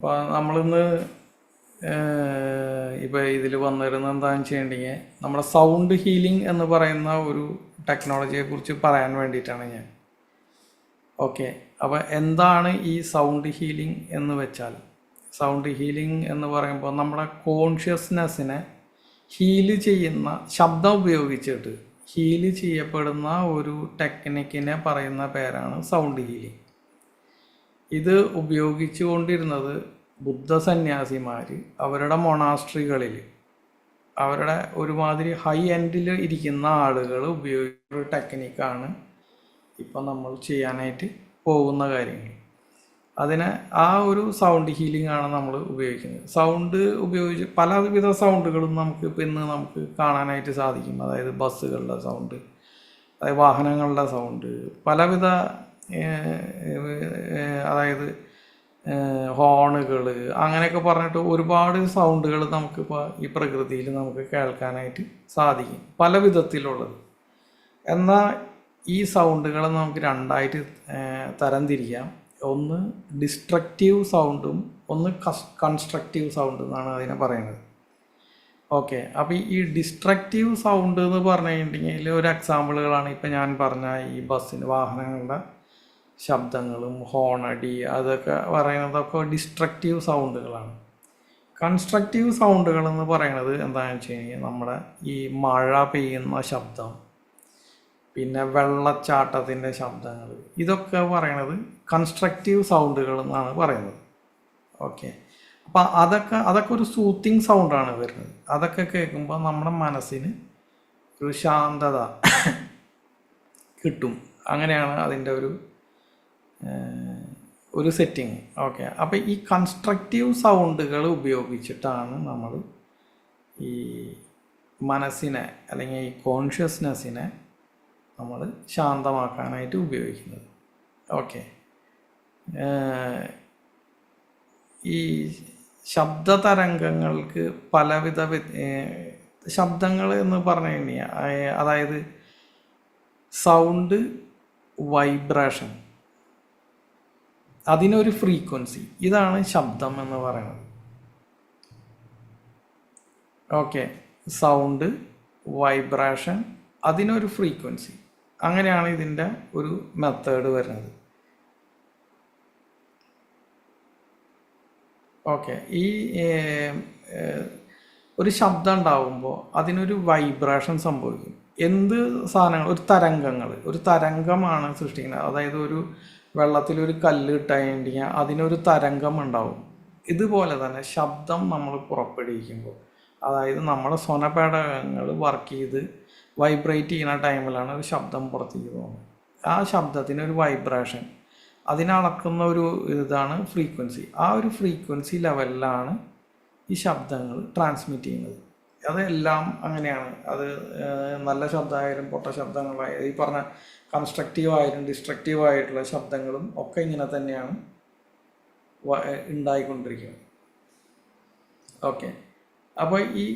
അപ്പോൾ നമ്മളിന്ന് ഇപ്പോൾ ഇതിൽ വന്നിരുന്നത് എന്താണെന്ന് വെച്ചിട്ടുണ്ടെങ്കിൽ നമ്മുടെ സൗണ്ട് ഹീലിംഗ് എന്ന് പറയുന്ന ഒരു ടെക്നോളജിയെക്കുറിച്ച് പറയാൻ വേണ്ടിയിട്ടാണ് ഞാൻ. ഓക്കെ, അപ്പോൾ എന്താണ് ഈ സൗണ്ട് ഹീലിംഗ് എന്ന് വെച്ചാൽ, സൗണ്ട് ഹീലിംഗ് എന്ന് പറയുമ്പോൾ നമ്മുടെ കോൺഷ്യസ്നെസ്സിനെ ഹീല് ചെയ്യുന്ന, ശബ്ദം ഉപയോഗിച്ചിട്ട് ഹീല് ചെയ്യപ്പെടുന്ന ഒരു ടെക്നിക്കിനെ പറയുന്ന പേരാണ് സൗണ്ട് ഹീലിംഗ്. ഇത് ഉപയോഗിച്ചു കൊണ്ടിരുന്നത് ബുദ്ധ സന്യാസിമാർ അവരുടെ മൊണാസ്ട്രികളിൽ, അവരുടെ ഒരുമാതിരി ഹൈ എൻഡിൽ ഇരിക്കുന്ന ആളുകൾ ഉപയോഗിക്കുന്ന ഒരു ടെക്നിക്കാണ് ഇപ്പം നമ്മൾ ചെയ്യാനായിട്ട് പോകുന്ന കാര്യങ്ങൾ. അതിന് ആ ഒരു സൗണ്ട് ഹീലിംഗ് ആണ് നമ്മൾ ഉപയോഗിക്കുന്നത്. സൗണ്ട് ഉപയോഗിച്ച് പലവിധ സൗണ്ടുകളും നമുക്ക് ഇപ്പം ഇന്ന് നമുക്ക് കാണാനായിട്ട് സാധിക്കും. അതായത് ബസ്സുകളുടെ സൗണ്ട്, അതായത് വാഹനങ്ങളുടെ സൗണ്ട്, പലവിധ അതായത് ഹോണുകൾ, അങ്ങനെയൊക്കെ പറഞ്ഞിട്ട് ഒരുപാട് സൗണ്ടുകൾ നമുക്കിപ്പോൾ ഈ പ്രകൃതിയിൽ നമുക്ക് കേൾക്കാനായിട്ട് സാധിക്കും, പല വിധത്തിലുള്ളത്. എന്നാൽ ഈ സൗണ്ടുകളെ നമുക്ക് രണ്ടായിട്ട് തരംതിരിക്കാം. ഒന്ന് ഡിസ്ട്രക്റ്റീവ് സൗണ്ടും ഒന്ന് കൺസ്ട്രക്റ്റീവ് സൗണ്ട് എന്നാണ് അതിനെ പറയുന്നത്. ഓക്കെ, അപ്പോൾ ഈ ഡിസ്ട്രക്റ്റീവ് സൗണ്ട് എന്ന് പറഞ്ഞു കഴിഞ്ഞിട്ടുണ്ടെങ്കിൽ ഒരു എക്സാമ്പിളുകളാണ് ഇപ്പം ഞാൻ പറഞ്ഞ ഈ വാഹനങ്ങളുടെ ശബ്ദങ്ങളും ഹോണടി, അതൊക്കെ പറയുന്നതൊക്കെ ഡിസ്ട്രക്റ്റീവ് സൗണ്ടുകളാണ്. കൺസ്ട്രക്റ്റീവ് സൗണ്ടുകൾ എന്ന് പറയുന്നത് എന്താണെന്ന് വെച്ച് കഴിഞ്ഞാൽ നമ്മുടെ ഈ മഴ പെയ്യുന്ന ശബ്ദം, പിന്നെ വെള്ളച്ചാട്ടത്തിൻ്റെ ശബ്ദങ്ങൾ, ഇതൊക്കെ പറയണത് കൺസ്ട്രക്റ്റീവ് സൗണ്ടുകൾ എന്നാണ് പറയുന്നത്. ഓക്കെ, അപ്പോൾ അതൊക്കെ ഒരു സൂത്തിങ് സൗണ്ടാണ് വരുന്നത്. അതൊക്കെ കേൾക്കുമ്പോൾ നമ്മുടെ മനസ്സിന് ഒരു ശാന്തത കിട്ടും. അങ്ങനെയാണ് അതിൻ്റെ ഒരു സെറ്റിങ്. ഓക്കെ, അപ്പോൾ ഈ കൺസ്ട്രക്റ്റീവ് സൗണ്ടുകൾ ഉപയോഗിച്ചിട്ടാണ് നമ്മൾ ഈ മനസ്സിനെ അല്ലെങ്കിൽ ഈ കോൺഷ്യസ്നെസ്സിനെ നമ്മൾ ശാന്തമാക്കാനായിട്ട് ഉപയോഗിക്കുന്നത്. ഓക്കെ, ഈ ശബ്ദ തരംഗങ്ങൾക്ക് പലവിധ ശബ്ദങ്ങൾ എന്ന് പറഞ്ഞു കഴിഞ്ഞാൽ, അതായത് സൗണ്ട് വൈബ്രേഷൻ, അതിനൊരു ഫ്രീക്വൻസി, ഇതാണ് ശബ്ദം എന്ന് പറയുന്നത്. ഓക്കെ, സൗണ്ട് വൈബ്രേഷൻ, അതിനൊരു ഫ്രീക്വൻസി, അങ്ങനെയാണ് ഇതിൻ്റെ ഒരു മെത്തേഡ് വരുന്നത്. ഓക്കെ, ഈ ഒരു ശബ്ദം ഉണ്ടാകുമ്പോൾ അതിനൊരു വൈബ്രേഷൻ സംഭവിക്കും. എന്ത് സാധനങ്ങൾ, ഒരു തരംഗമാണ് സൃഷ്ടിക്കുന്നത്. അതായത് ഒരു വെള്ളത്തിലൊരു കല്ല് ഇട്ടുകഴിഞ്ഞാൽ അതിനൊരു തരംഗം ഉണ്ടാവും. ഇതുപോലെ തന്നെ ശബ്ദം നമ്മൾ പുറപ്പെടുവിക്കുമ്പോൾ, അതായത് നമ്മുടെ സ്വനപേടകങ്ങൾ വർക്ക് ചെയ്ത് വൈബ്രേറ്റ് ചെയ്യുന്ന ടൈമിലാണ് ഒരു ശബ്ദം പുറത്തേക്ക് പോകുന്നത്. ആ ശബ്ദത്തിനൊരു വൈബ്രേഷൻ, അതിനളക്കുന്ന ഒരു ഇതാണ് ഫ്രീക്വൻസി. ആ ഒരു ഫ്രീക്വൻസി ലെവലിലാണ് ഈ ശബ്ദങ്ങൾ ട്രാൻസ്മിറ്റ് ചെയ്യുന്നത്. അതെല്ലാം അങ്ങനെയാണ്. അത് നല്ല ശബ്ദമായാലും പൊട്ട ശബ്ദങ്ങളായാലും ഈ പറഞ്ഞ കൺസ്ട്രക്റ്റീവ് ആയാലും ഡിസ്ട്രക്റ്റീവ് ആയിട്ടുള്ള ശബ്ദങ്ങളും ഒക്കെ ഇങ്ങനെ തന്നെയാണ് ഉണ്ടായിക്കൊണ്ടിരിക്കുന്നത്. ഓക്കെ, അപ്പോൾ ഈ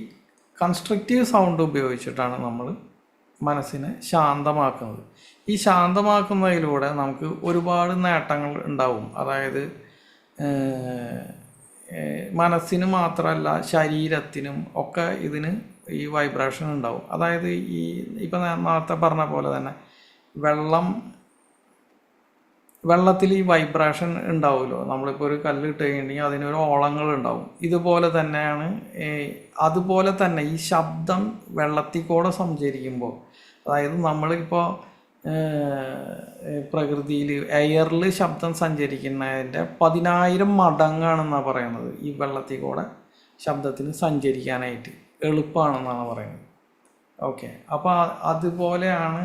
കൺസ്ട്രക്റ്റീവ് സൗണ്ട് ഉപയോഗിച്ചിട്ടാണ് നമ്മൾ മനസ്സിനെ ശാന്തമാക്കുന്നത്. ഈ ശാന്തമാക്കുന്നതിലൂടെ നമുക്ക് ഒരുപാട് നേട്ടങ്ങൾ ഉണ്ടാവും. അതായത് മനസ്സിന് മാത്രമല്ല ശരീരത്തിനും ഒക്കെ ഇതിന് ഈ വൈബ്രേഷൻ ഉണ്ടാവും. അതായത് ഇപ്പം നേരത്തെ പറഞ്ഞ പോലെ തന്നെ വെള്ളത്തിൽ ഈ വൈബ്രേഷൻ ഉണ്ടാവുമല്ലോ. നമ്മളിപ്പോൾ ഒരു കല്ല് ഇട്ട് കഴിഞ്ഞിട്ടുണ്ടെങ്കിൽ അതിനൊരു ഓളങ്ങൾ ഉണ്ടാവും. അതുപോലെ തന്നെ ഈ ശബ്ദം വെള്ളത്തിൽ കൂടെ സഞ്ചരിക്കുമ്പോൾ, അതായത് നമ്മളിപ്പോൾ പ്രകൃതിയിൽ എയറിൽ ശബ്ദം സഞ്ചരിക്കുന്നതിൻ്റെ 10,000 മടങ്ങാണെന്നാണ് പറയുന്നത് ഈ വെള്ളത്തിൽ കൂടെ ശബ്ദത്തിന് സഞ്ചരിക്കാനായിട്ട് എളുപ്പമാണെന്നാണ് പറയുന്നത്. ഓക്കെ, അപ്പോൾ അതുപോലെയാണ്.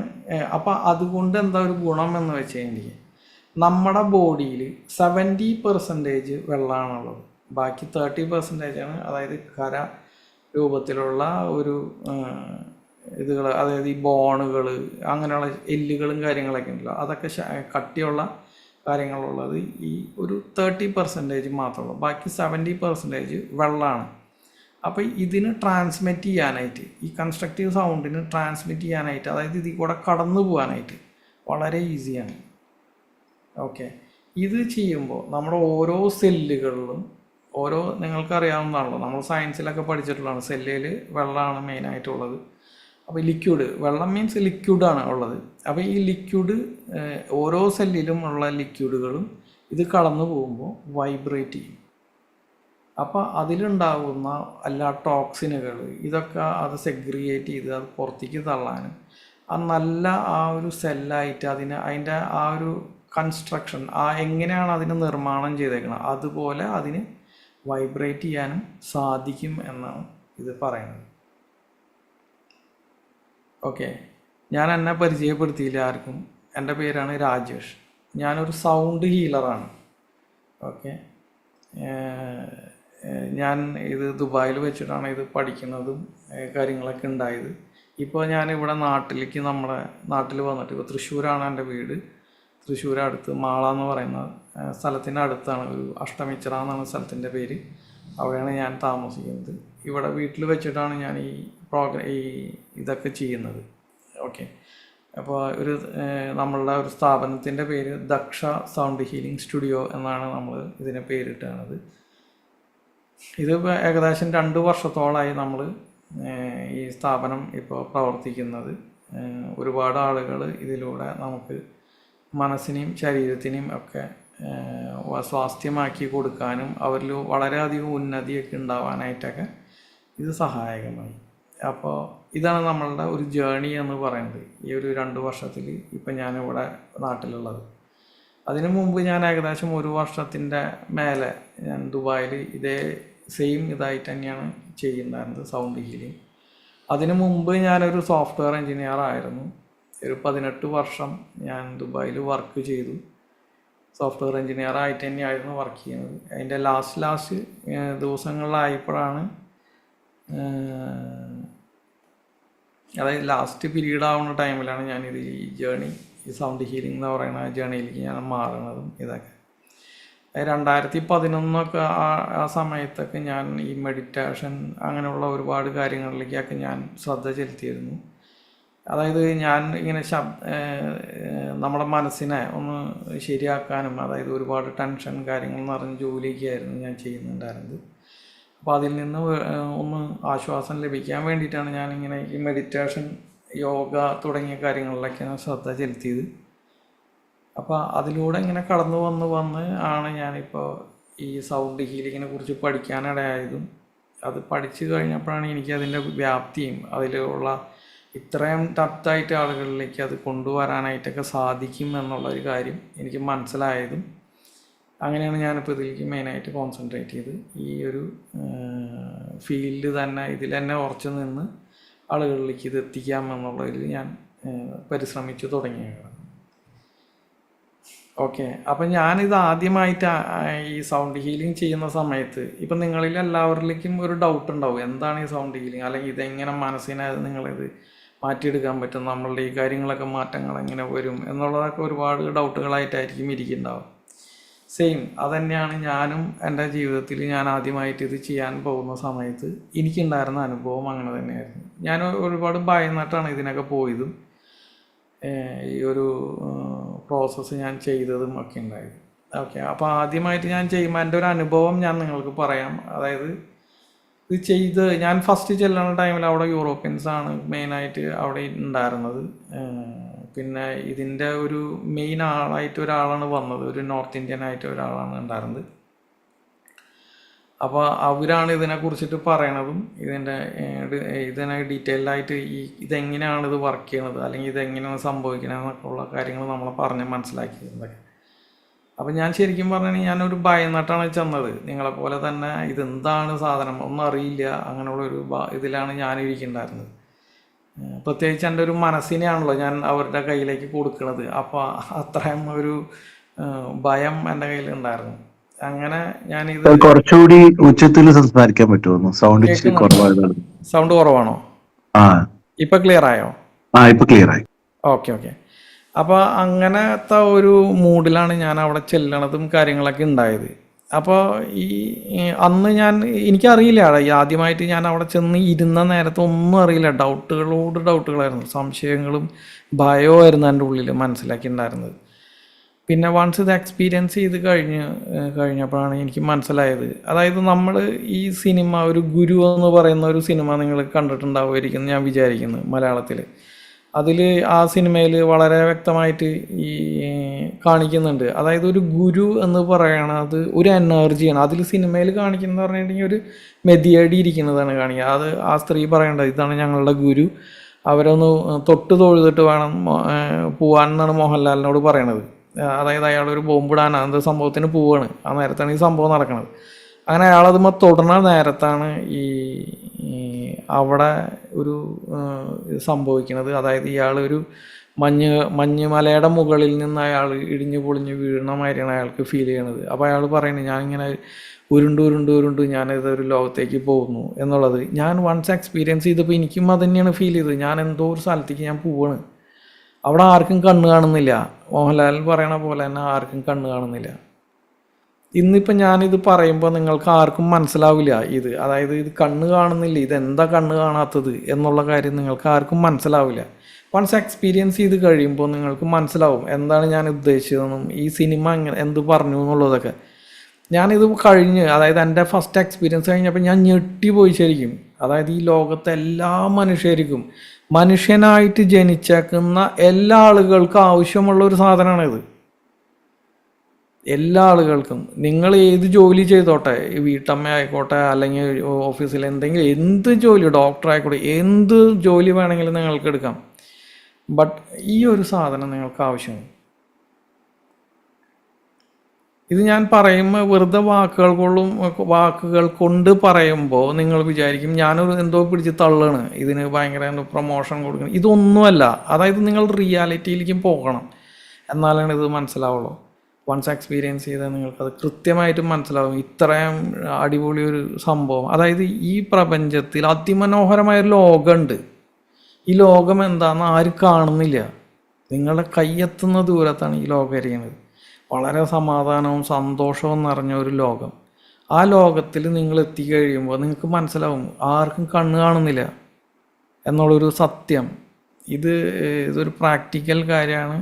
അപ്പോൾ അതുകൊണ്ട് എന്താ ഒരു ഗുണം എന്ന് വെച്ച് കഴിഞ്ഞാൽ, നമ്മുടെ ബോഡിയിൽ 70% വെള്ളമാണുള്ളത്, ബാക്കി 30% അതായത് ഖര രൂപത്തിലുള്ള ഒരു ഇതുകൾ, അതായത് ഈ ബോണുകൾ, അങ്ങനെയുള്ള എല്ലുകളും കാര്യങ്ങളൊക്കെ ഉണ്ടല്ലോ, അതൊക്കെ കട്ടിയുള്ള കാര്യങ്ങളുള്ളത് ഈ ഒരു 30% മാത്രമുള്ളൂ. ബാക്കി 70% വെള്ളമാണ്. അപ്പോൾ ഇതിന് ട്രാൻസ്മിറ്റ് ചെയ്യാനായിട്ട്, ഈ കൺസ്ട്രക്റ്റീവ് സൗണ്ടിന് ട്രാൻസ്മിറ്റ് ചെയ്യാനായിട്ട്, അതായത് ഇതിൽ കൂടെ കടന്നു പോകാനായിട്ട് വളരെ ഈസിയാണ്. ഓക്കെ, ഇത് ചെയ്യുമ്പോൾ നമ്മുടെ ഓരോ സെല്ലുകളിലും നിങ്ങൾക്കറിയാവുന്നതാണല്ലോ, നമ്മൾ സയൻസിലൊക്കെ പഠിച്ചിട്ടുള്ളതാണ്, സെല്ലിൽ വെള്ളമാണ് മെയിനായിട്ടുള്ളത്. അപ്പോൾ വെള്ളം മീൻസ് ലിക്വിഡാണ് ഉള്ളത്. അപ്പോൾ ഈ ലിക്വിഡ്, ഓരോ സെല്ലിലും ഉള്ള ലിക്വിഡുകളും ഇത് കടന്നു പോകുമ്പോൾ വൈബ്രേറ്റ് ചെയ്യും. അപ്പോൾ അതിലുണ്ടാകുന്ന എല്ലാ ടോക്സിനുകൾ ഇതൊക്കെ അത് സെഗ്രിഗേറ്റ് ചെയ്ത് അത് പുറത്തേക്ക് തള്ളാനും ആ ഒരു സെല്ലായിട്ട് അതിൻ്റെ ആ ഒരു കൺസ്ട്രക്ഷൻ, എങ്ങനെയാണ് അതിന് നിർമ്മാണം ചെയ്തേക്കുന്നത് അതുപോലെ അതിന് വൈബ്രേറ്റ് ചെയ്യാനും സാധിക്കും എന്നാണ് ഇത് പറയുന്നത്. ഓക്കെ, ഞാൻ എന്നെ പരിചയപ്പെടുത്തിയില്ല ആർക്കും. എൻ്റെ പേരാണ് രാജേഷ്. ഞാനൊരു സൗണ്ട് ഹീലറാണ്. ഓക്കെ, ഞാൻ ഇത് ദുബായിൽ വെച്ചിട്ടാണ് ഇത് പഠിക്കുന്നതും കാര്യങ്ങളൊക്കെ ഉണ്ടായത്. ഇപ്പോൾ ഞാനിവിടെ നമ്മുടെ നാട്ടിൽ വന്നിട്ട്, ഇപ്പോൾ തൃശ്ശൂരാണ് എൻ്റെ വീട്. തൃശ്ശൂർ അടുത്ത് മാള എന്ന് പറയുന്ന സ്ഥലത്തിൻ്റെ അടുത്താണ്, ഒരു അഷ്ടമിച്ചിറ എന്നാണ് സ്ഥലത്തിൻ്റെ പേര്. അവിടെയാണ് ഞാൻ താമസിക്കുന്നത്. ഇവിടെ വീട്ടിൽ വെച്ചിട്ടാണ് ഞാൻ ഈ ഇതൊക്കെ ചെയ്യുന്നത്. ഓക്കെ, അപ്പോൾ നമ്മളുടെ ഒരു സ്ഥാപനത്തിൻ്റെ പേര് ദക്ഷ സൗണ്ട് ഹീലിംഗ് സ്റ്റുഡിയോ എന്നാണ് നമ്മൾ ഇതിനെ പേരിട്ടാണത്. ഇത് ഏകദേശം 2 വർഷത്തോളമായി നമ്മൾ ഈ സ്ഥാപനം ഇപ്പോൾ പ്രവർത്തിക്കുന്നത്. ഒരുപാട് ആളുകൾ ഇതിലൂടെ നമുക്ക് മനസ്സിനെയും ശരീരത്തിനെയും ഒക്കെ സ്വാസ്ഥ്യമാക്കി കൊടുക്കാനും അവരിൽ വളരെയധികം ഉന്നതിയൊക്കെ ഉണ്ടാവാനായിട്ടൊക്കെ ഇത് സഹായകമായി. അപ്പോൾ ഇതാണ് നമ്മളുടെ ഒരു ജേണി എന്ന് പറയുന്നത്. ഈ ഒരു 2 വർഷത്തിൽ ഇപ്പം ഞാനിവിടെ നാട്ടിലുള്ളത്. അതിനു മുമ്പ് ഞാൻ ഏകദേശം 1 വർഷത്തിൻ്റെ മേലെ ഞാൻ ദുബായിൽ ഇതേ സെയിം ഇതായിട്ട് തന്നെയാണ് ചെയ്യുന്നുണ്ടായിരുന്നത്, സൗണ്ട് ഹീലിംഗ്. അതിനു മുമ്പ് ഞാനൊരു സോഫ്റ്റ്വെയർ എഞ്ചിനീയർ ആയിരുന്നു. ഒരു 18 വർഷം ഞാൻ ദുബായിൽ വർക്ക് ചെയ്തു. സോഫ്റ്റ്വെയർ എഞ്ചിനീയർ ആയിട്ട് തന്നെയായിരുന്നു വർക്ക് ചെയ്യുന്നത്. അതിൻ്റെ ലാസ്റ്റ് ദിവസങ്ങളിലായപ്പോഴാണ്, അതായത് ലാസ്റ്റ് പീരീഡ് ആവുന്ന ടൈമിലാണ് ഞാനിത് ഈ സൗണ്ട് ഹീലിംഗ് എന്ന് പറയുന്ന ജേണിയിലേക്ക് ഞാൻ മാറുന്നതും. ഇതൊക്കെ 2011 ആ സമയത്തൊക്കെ ഞാൻ ഈ മെഡിറ്റേഷൻ അങ്ങനെയുള്ള ഒരുപാട് കാര്യങ്ങളിലേക്കൊക്കെ ഞാൻ ശ്രദ്ധ ചെലുത്തിയിരുന്നു. അതായത് ഞാൻ ഇങ്ങനെ നമ്മുടെ മനസ്സിനെ ഒന്ന് ശരിയാക്കാനും, അതായത് ഒരുപാട് ടെൻഷൻ കാര്യങ്ങൾ നിറഞ്ഞ ജോലിയൊക്കെയായിരുന്നു ഞാൻ ചെയ്യുന്നുണ്ടായിരുന്നത്. അപ്പോൾ അതിൽ നിന്ന് ഒന്ന് ആശ്വാസം ലഭിക്കാൻ വേണ്ടിയിട്ടാണ് ഞാനിങ്ങനെ ഈ മെഡിറ്റേഷൻ, യോഗ തുടങ്ങിയ കാര്യങ്ങളിലൊക്കെ ഞാൻ ശ്രദ്ധ ചെലുത്തിയത്. അപ്പോൾ അതിലൂടെ ഇങ്ങനെ കടന്നു വന്ന് ആണ് ഞാനിപ്പോൾ ഈ സൗണ്ട് ഹീലിങ്ങിനെ കുറിച്ച് പഠിക്കാനിടയായതും. അത് പഠിച്ചു കഴിഞ്ഞപ്പോഴാണ് എനിക്കതിൻ്റെ വ്യാപ്തിയും അതിലുള്ള ഇത്രയും ഡെപ്തായിട്ട് ആളുകളിലേക്ക് അത് കൊണ്ടുവരാനായിട്ടൊക്കെ സാധിക്കും എന്നുള്ളൊരു കാര്യം എനിക്ക് മനസ്സിലായതും. അങ്ങനെയാണ് ഞാനിപ്പോൾ ഇതിലേക്ക് മെയിനായിട്ട് കോൺസെൻട്രേറ്റ് ചെയ്ത് ഈ ഒരു ഫീൽഡ് തന്നെ, ഇതിൽ തന്നെ ഉറച്ചു നിന്ന് ആളുകളിലേക്ക് ഇത് എത്തിക്കാം എന്നുള്ളതിൽ ഞാൻ പരിശ്രമിച്ചു തുടങ്ങിയാണ്. ഓക്കെ, അപ്പം ഞാനിത് ആദ്യമായിട്ട് ഈ സൗണ്ട് ഹീലിംഗ് ചെയ്യുന്ന സമയത്ത് ഇപ്പം നിങ്ങളിൽ എല്ലാവരിലേക്കും ഒരു ഡൗട്ട് ഉണ്ടാവും, എന്താണ് ഈ സൗണ്ട് ഹീലിംഗ്, അല്ലെങ്കിൽ ഇതെങ്ങനെ മനസ്സിനെ നിങ്ങളിത് മാറ്റിയെടുക്കാൻ പറ്റും, നമ്മളുടെ ഈ കാര്യങ്ങളൊക്കെ മാറ്റങ്ങൾ എങ്ങനെ വരും എന്നുള്ളതൊക്കെ ഒരുപാട് ഡൗട്ടുകളായിട്ടായിരിക്കും ഇരിക്കുന്നുണ്ടാവും. സെയിം അതുതന്നെയാണ് ഞാനും എൻ്റെ ജീവിതത്തിൽ ഞാൻ ആദ്യമായിട്ട് ഇത് ചെയ്യാൻ പോകുന്ന സമയത്ത് എനിക്കുണ്ടായിരുന്ന അനുഭവം അങ്ങനെ തന്നെയായിരുന്നു. ഞാൻ ഒരുപാട് ഭയന്നിട്ടാണ് ഇതിനൊക്കെ പോയതും ഈ ഒരു പ്രോസസ്സ് ഞാൻ ചെയ്തതും ഒക്കെ ഉണ്ടായത്. ഓക്കെ, അപ്പോൾ ആദ്യമായിട്ട് ഞാൻ ചെയ്യുമ്പോൾ എൻ്റെ ഒരു അനുഭവം ഞാൻ നിങ്ങൾക്ക് പറയാം. അതായത് ഇത് ഞാൻ ഫസ്റ്റ് ചെല്ലുന്ന ടൈമിൽ അവിടെ യൂറോപ്യൻസാണ് മെയിനായിട്ട് അവിടെ ഉണ്ടായിരുന്നത്. പിന്നെ ഇതിൻ്റെ ഒരു മെയിൻ ആളായിട്ട് ഒരാളാണ് വന്നത്, ഒരു നോർത്ത് ഇന്ത്യൻ ആയിട്ട് ഒരാളാണ് ഉണ്ടായിരുന്നത്. അപ്പോൾ അവരാണ് ഇതിനെക്കുറിച്ചിട്ട് പറയണതും ഇതിനെ ഡീറ്റെയിൽഡായിട്ട് ഇതെങ്ങനെയാണ് ഇത് വർക്ക് ചെയ്യണത്, അല്ലെങ്കിൽ ഇതെങ്ങനെയാണ് സംഭവിക്കണമെന്നൊക്കെ ഉള്ള കാര്യങ്ങൾ നമ്മളെ പറഞ്ഞ് മനസ്സിലാക്കിയതൊക്കെ. അപ്പം ഞാൻ ശരിക്കും പറഞ്ഞാൽ ഞാനൊരു ഭയന്നിട്ടാണ് ചെന്നത്. നിങ്ങളെപ്പോലെ തന്നെ ഇതെന്താണ് സാധനം ഒന്നും അറിയില്ല, അങ്ങനെയുള്ളൊരു ഇതിലാണ് ഞാനിരിക്കുന്നുണ്ടായിരുന്നത്. പ്രത്യേകിച്ച് എൻ്റെ ഒരു മനസ്സിനെയാണല്ലോ ഞാൻ അവരുടെ കയ്യിലേക്ക് കൊടുക്കുന്നത്. അപ്പോൾ അത്രയും ഒരു ഭയം എൻ്റെ കയ്യിലുണ്ടായിരുന്നു. അങ്ങനെ ഞാനിത് കുറച്ചുകൂടി ഉച്ചത്തിൽ സംസാരിക്കാൻ പറ്റുമോ? സൗണ്ട് കുറവാണോ? ഇപ്പൊ ക്ലിയർ ആയോ? ഇപ്പൊ ക്ലിയർ ആയി. ഓക്കെ. അപ്പോൾ അങ്ങനത്തെ ഒരു മൂഡിലാണ് ഞാൻ അവിടെ ചെല്ലണതും കാര്യങ്ങളൊക്കെ ഉണ്ടായത്. അപ്പോൾ അന്ന് എനിക്കറിയില്ല, ആദ്യമായിട്ട് ഞാൻ അവിടെ ചെന്ന് ഇരുന്ന നേരത്തെ ഒന്നും അറിയില്ല. ഡൗട്ടുകളായിരുന്നു, സംശയങ്ങളും ഭയവുമായിരുന്നു എൻ്റെ ഉള്ളിൽ മനസ്സിലാക്കിയിട്ടുണ്ടായിരുന്നത്. പിന്നെ വൺസ് ഇത് എക്സ്പീരിയൻസ് ചെയ്ത് കഴിഞ്ഞപ്പോഴാണ് എനിക്ക് മനസ്സിലായത്. അതായത് നമ്മൾ ഈ സിനിമ ഒരു ഗുരു എന്ന് പറയുന്ന ഒരു സിനിമ നിങ്ങൾ കണ്ടിട്ടുണ്ടാവുമായിരിക്കും ഞാൻ വിചാരിക്കുന്നു മലയാളത്തിൽ. അതിൽ ആ സിനിമയിൽ വളരെ വ്യക്തമായിട്ട് ഈ കാണിക്കുന്നുണ്ട്. അതായത് ഒരു ഗുരു എന്ന് പറയണത് ഒരു എനർജിയാണ്. അതിൽ സിനിമയിൽ കാണിക്കുന്നത് പറഞ്ഞിട്ടുണ്ടെങ്കിൽ ഒരു മെതിയടി ഇരിക്കുന്നതാണ് കാണിക്കുക. അത് ആ സ്ത്രീ പറയേണ്ടത് ഇതാണ് ഞങ്ങളുടെ ഗുരു, അവരൊന്ന് തൊട്ട് തൊഴുതിട്ട് വേണം പോവാൻ എന്നാണ് മോഹൻലാലിനോട് പറയണത്. അതായത് അയാളൊരു ബോംബിടാൻ അത് സംഭവത്തിന് പോവാണ്. ആ നേരത്താണ് ഈ സംഭവം നടക്കുന്നത്. അങ്ങനെ അയാളതുമ്പോൾ തൊടുന്ന നേരത്താണ് ഈ അവിടെ ഒരു സംഭവിക്കുന്നത്. അതായത് ഇയാൾ ഒരു മഞ്ഞുമലയുടെ മുകളിൽ നിന്ന് അയാൾ ഇടിഞ്ഞു പൊളിഞ്ഞ് വീഴുന്ന മാതിരിയാണ് അയാൾക്ക് ഫീൽ ചെയ്യണത്. അപ്പോൾ അയാൾ പറയുന്നത് ഞാനിങ്ങനെ ഉരുണ്ട് ഞാനിതൊരു ലോകത്തേക്ക് പോകുന്നു എന്നുള്ളത്. ഞാൻ വൺസ് എക്സ്പീരിയൻസ് ചെയ്തപ്പോൾ എനിക്കും അത് തന്നെയാണ് ഫീൽ ചെയ്തത്. ഞാൻ എന്തോ ഒരു സ്ഥലത്തേക്ക് ഞാൻ പോവാണ്. അവിടെ ആർക്കും കണ്ണ് കാണുന്നില്ല. മോഹൻലാൽ പറയണ പോലെ തന്നെ ആർക്കും കണ്ണ് കാണുന്നില്ല. ഇന്നിപ്പം ഞാനിത് പറയുമ്പോൾ നിങ്ങൾക്ക് ആർക്കും മനസ്സിലാവില്ല ഇത്. അതായത് ഇത് കണ്ണ് കാണുന്നില്ല, ഇതെന്താ കണ്ണ് കാണാത്തത് എന്നുള്ള കാര്യം നിങ്ങൾക്ക് ആർക്കും മനസ്സിലാവില്ല. വൺസ് എക്സ്പീരിയൻസ് ചെയ്ത് കഴിയുമ്പോൾ നിങ്ങൾക്ക് മനസ്സിലാവും എന്താണ് ഞാൻ ഉദ്ദേശിച്ചതെന്നും ഈ സിനിമ എന്ത് പറഞ്ഞു എന്നുള്ളതൊക്കെ. ഞാനിത് കഴിഞ്ഞ്, അതായത് എൻ്റെ ഫസ്റ്റ് എക്സ്പീരിയൻസ് കഴിഞ്ഞപ്പോൾ ഞാൻ ഞെട്ടിപ്പോയി ശരിക്കും. അതായത് ഈ ലോകത്തെ എല്ലാ മനുഷ്യർക്കും, മനുഷ്യനായിട്ട് ജനിച്ചേക്കുന്ന എല്ലാ ആളുകൾക്കും ആവശ്യമുള്ള ഒരു സാധനമാണിത്. എല്ലാ ആളുകൾക്കും. നിങ്ങൾ ഏത് ജോലി ചെയ്തോട്ടെ, വീട്ടമ്മ ആയിക്കോട്ടെ, അല്ലെങ്കിൽ ഓഫീസിൽ എന്തെങ്കിലും എന്ത് ജോലി, ഡോക്ടർ ആയിക്കോട്ടെ, എന്ത് ജോലി വേണമെങ്കിലും നിങ്ങൾക്ക് എടുക്കാം. ബട്ട് ഈ ഒരു സാധനം നിങ്ങൾക്ക് ആവശ്യമാണ്. ഇത് ഞാൻ പറയുമ്പോൾ വെറുതെ വാക്കുകൾ കൊണ്ട് പറയുമ്പോൾ നിങ്ങൾ വിചാരിക്കും ഞാനൊരു എന്തോ പിടിച്ച് തള്ളാണ്, ഇതിന് ഭയങ്കര എന്തോ പ്രൊമോഷൻ കൊടുക്കണം. ഇതൊന്നുമല്ല. അതായത് നിങ്ങൾ റിയാലിറ്റിയിലേക്കും പോകണം, എന്നാലാണ് ഇത് മനസ്സിലാവുള്ളൂ. വൺസ് എക്സ്പീരിയൻസ് ചെയ്താൽ നിങ്ങൾക്കത് കൃത്യമായിട്ട് മനസ്സിലാവും. ഇത്രയും അടിപൊളി ഒരു സംഭവം. അതായത് ഈ പ്രപഞ്ചത്തിൽ അതിമനോഹരമായൊരു ലോകമുണ്ട്. ഈ ലോകം എന്താണെന്ന് ആരും കാണുന്നില്ല. നിങ്ങളുടെ കയ്യെത്തുന്ന ദൂരത്താണ് ഈ ലോകം ഇരിക്കുന്നത്. വളരെ സമാധാനവും സന്തോഷവും നിറഞ്ഞ ഒരു ലോകം. ആ ലോകത്തിൽ നിങ്ങൾ എത്തിക്കഴിയുമ്പോൾ നിങ്ങൾക്ക് മനസ്സിലാവും ആർക്കും കണ്ണ് കാണുന്നില്ല എന്നുള്ളൊരു സത്യം. ഇതൊരു പ്രാക്ടിക്കൽ കാര്യമാണ്.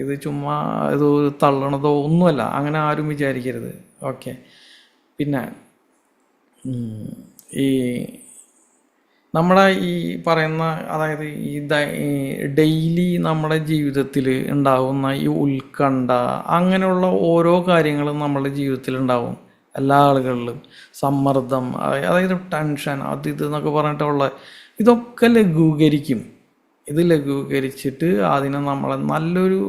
ഇത് ചുമ്മാ ഇത് തള്ളണതോ ഒന്നുമല്ല, അങ്ങനെ ആരും വിചാരിക്കരുത്. ഓക്കെ. പിന്നെ ഈ നമ്മുടെ ഈ പറയുന്ന, അതായത് ഈ ഡെയിലി നമ്മുടെ ജീവിതത്തിൽ ഉണ്ടാകുന്ന ഈ ഉത്കണ്ഠ, അങ്ങനെയുള്ള ഓരോ കാര്യങ്ങളും നമ്മുടെ ജീവിതത്തിൽ ഉണ്ടാവും. എല്ലാ ആളുകളിലും സമ്മർദ്ദം, അതായത് ടെൻഷൻ, ഇതെന്നൊക്കെ പറഞ്ഞിട്ടുള്ള ഇതൊക്കെ ലഘൂകരിക്കും. ഇത് ലഘൂകരിച്ചിട്ട് അതിനെ നമ്മളെ നല്ലൊരു